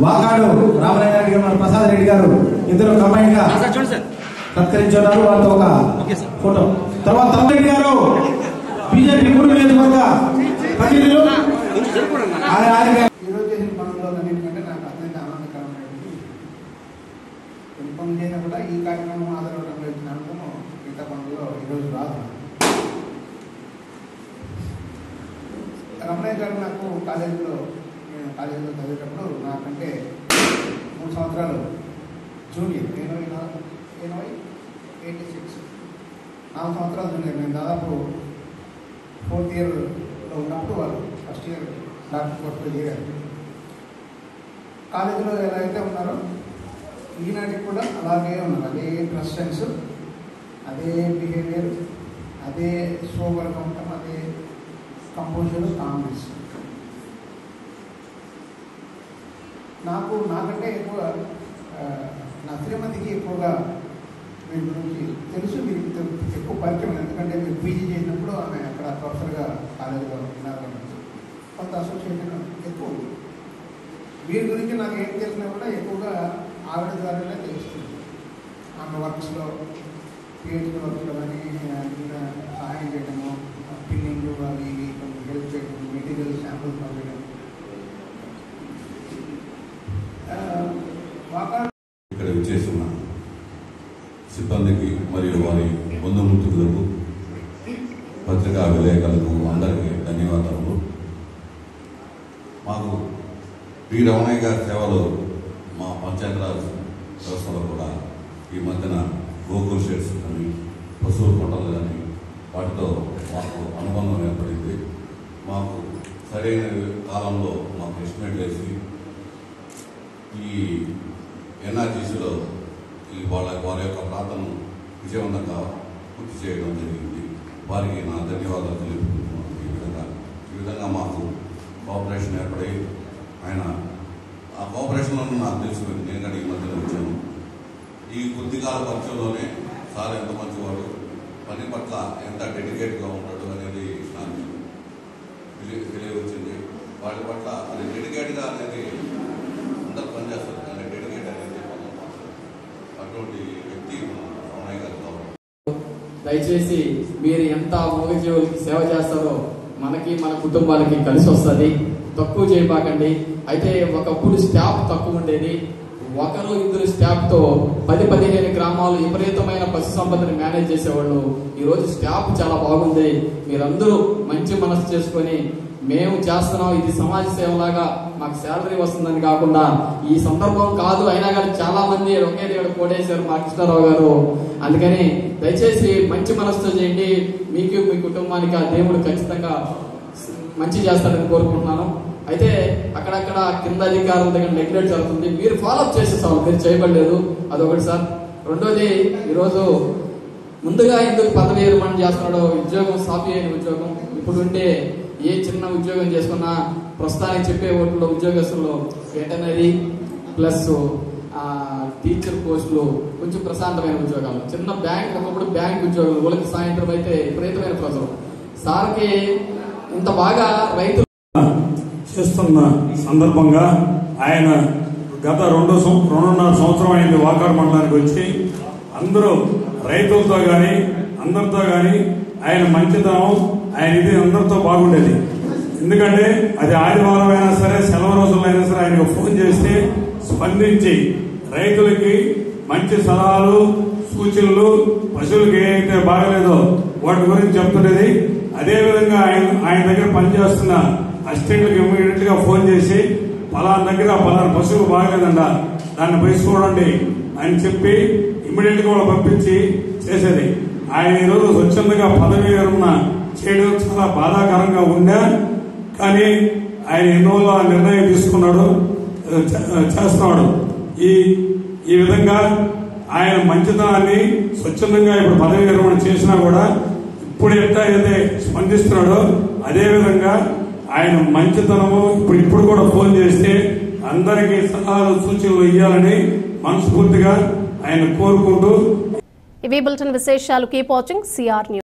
వాకాడు రామలింగారెడ్డి గారు ప్రసాద్ రెడ్డి గారు ఇద్దరు కంబైన్ గా సత్కరించున్నారు. వాళ్ళతో ఒక ఫోటో. తర్వాత తమ్మిరెడ్డి గారు బీజేపీ మూడు నియోజకవర్గ ప్రతినిధులు. ఈరోజు చేసిన పనుల్లో అన్నింటికంటే నాకు అత్యంత ఆనందకరమైనది కొన్ని పనులు చేసినా కూడా ఈ కార్యక్రమం ఆధారంగా ఇచ్చిన అనుభవం మిగతా పనుల్లో ఈరోజు రాదు. రమణయ్య గారు నాకు కాలేజీలో చదివేటప్పుడు నాకంటే 3 సంవత్సరాలు జూనియర్. నేను 86 4 సంవత్సరాలు జూనియర్. నేను దాదాపు 4th ఇయర్లో ఉన్నప్పుడు వాళ్ళు ఫస్ట్ ఇయర్ డాక్టర్ కోర్సులో చేరారు. కాలేజీలో ఎలా అయితే ఉన్నారో ఈనాటికి కూడా అలాగే ఉన్నారు. అదే డ్రెస్ సెన్స్, అదే బిహేవియర్, అదే సోబర్గా ఉంటాం, అదే కంపోజర్, కామెడీస్. నాకంటే ఎక్కువ నా శ్రీమతికి ఎక్కువగా మీ గురించి తెలుసు, మీకు ఎక్కువ పరిచయం. ఎందుకంటే మీరు పీజీ చేసినప్పుడు ఆమె అక్కడ ప్రొఫెసర్గా కాలేజీలో ఉన్నారు కాబట్టి కొంత అసోసియేషన్ ఎక్కువ ఉంది. వీరి గురించి నాకు ఏం తెలిసినా కూడా ఎక్కువగా ఆవిడ ద్వారానే తెలుస్తుంది. ఆమె వర్క్స్లో, పిహెచ్డి వర్క్స్లో కానీ సహాయం చేయడము, పిన్నింగ్ అవి కొంచెం హెల్ప్ చేయడం, మెటీరియల్ శాంపుల్స్ పంపించడం. ఇక్కడ విచ్చేస్తున్న సిబ్బందికి మరియు వారి బంధుమిత్రులకు, పత్రికా విలేకరులకు అందరికీ ధన్యవాదాలు. మాకు పి రమణయ్య గారి సేవలు మా పంచాయతీరాజ్ వ్యవస్థలో కూడా ఈ మధ్యన గోకుల్ షెడ్స్ కానీ పశువుల కొట్టలు కానీ వాటితో మాకు అనుబంధం ఏర్పడింది. మాకు సరైన కాలంలో మాకు ఎస్టిమేట్ వేసి ఈ ఎన్ఆర్జీసీలో వారి యొక్క ప్రాంతం విజయవంతంగా పూర్తి చేయడం జరిగింది. వారికి నా ధన్యవాదాలు తెలుపుకుంటున్నాను. ఈ విధంగా మాకు కోఆపరేషన్ ఏర్పడి ఆయన ఆ కోఆపరేషన్లో నాకు తెలిసిపోయింది. నేను కానీ ఈ మధ్యలో వచ్చాను. ఈ కొద్ది కాల పరిచయంలోనే సార్ ఎంత మంచివాడు, పని పట్ల ఎంత డెడికేట్గా ఉంటాడు అనేది నాకు తెలియవచ్చింది. వాటి పట్ల అది డెడికేట్గా అనేది అందరూ పనిచేస్తారు, కానీ డెడికేట్ అనేది అటువంటి వ్యక్తి రమణయ్య గారు కావాలి. దయచేసి మీరు ఎంత మూగజీవులకి సేవ చేస్తారో మనకి మన కుటుంబాలకి కలిసి వస్తుంది. తక్కువ చేయబాకండి. అయితే ఒకప్పుడు స్టాఫ్ తక్కువ ఉండేది. 1-2 స్టాఫ్తో 10-15 గ్రామాలు విపరీతమైన పశు సంపదను మేనేజ్ చేసేవాళ్ళు. ఈరోజు స్టాఫ్ చాలా బాగుంది. మీరందరూ మంచి మనసు చేసుకొని మేము చేస్తున్నాం, ఇది సమాజ సేవలాగా మాకు శాలరీ వస్తుందని కాకుండా ఈ సందర్భం కాదు, అయినా కానీ చాలా మంది ఒకే దేవుడు కోటేశారు మా కృష్ణారావు గారు. అందుకని దయచేసి మంచి మనసుతో చేయండి. మీకు మీ కుటుంబానికి ఆ దేవుడు ఖచ్చితంగా మంచి చేస్తాడని కోరుకుంటున్నాను. అయితే అక్కడక్కడ కింద అధికారుల దగ్గర నెగ్లెక్ట్ జరుగుతుంది. మీరు ఫాలోఅప్ చేసేసాం, మీరు చేయబడలేదు. అదొకటి సార్. రెండోది, ఈరోజు ముందుగా ఎందుకు పదవి విరమణ చేస్తున్నాడో, ఉద్యోగం సాఫీ అయిన ఉద్యోగం. ఇప్పుడు ఉంటే ఏ చిన్న ఉద్యోగం చేసుకున్నా ప్రస్తుతానికి చెప్పే ఓట్లలో ఉద్యోగస్తులు వెటనరీ ప్లస్ టీచర్ పోస్టులు కొంచెం ప్రశాంతమైన ఉద్యోగాలు, చిన్న బ్యాంక్, ఒకప్పుడు బ్యాంక్ ఉద్యోగాలు వాళ్ళకి సాయంత్రం అయితే విపరీతమైన ప్రజలు. సార్కి ఇంత బాగా రైతులు చేస్తున్న సందర్భంగా ఆయన గత 2.5 సంవత్సరం అయింది వాకాడు మండలానికి వచ్చి. అందరూ రైతులతో కానీ అందరితో కానీ ఆయన మంచితనం, ఆయన ఇది అందరితో బాగుండేది. ఎందుకంటే అది ఆదివారం అయినా సరే, సెలవు రోజులైనా సరే ఆయనకు ఫోన్ చేస్తే స్పందించి రైతులకి మంచి సలహాలు, సూచనలు, పశువులకి ఏదైతే బాగలేదో వాటి గురించి చెప్తుండేది. అదేవిధంగా ఆయన దగ్గర పనిచేస్తున్న అసిస్టెంట్లకు ఇమీడియట్ గా ఫోన్ చేసి పలానా దగ్గర పలానా పశువులు బాగలేదండ, దాన్ని పోయి చూడండి అని చెప్పి ఇమీడియట్ గా వాళ్ళు పంపించి చేసేది. ఆయన ఈరోజు స్వచ్ఛందంగా పదవి విరమణ చేయడం చాలా బాధాకరంగా ఉందా, కానీ ఆయన ఎన్నో నిర్ణయం తీసుకున్నాడు, చేస్తున్నాడు. ఈ విధంగా ఆయన మంచితనాన్ని స్వచ్ఛందంగా ఇప్పుడు పదవి విరమణ చేసినా కూడా ఇప్పుడు ఎట్లయితే స్పందిస్తున్నాడో అదేవిధంగా ఆయన మంచితనము ఇప్పుడు కూడా ఫోన్ చేస్తే అందరికీ సలహాలు సూచనలు ఇవ్వాలని మనస్ఫూర్తిగా ఆయన కోరుకుంటూ ఇవి బులెటిన్ విశేషాలు. Keep watching CR news.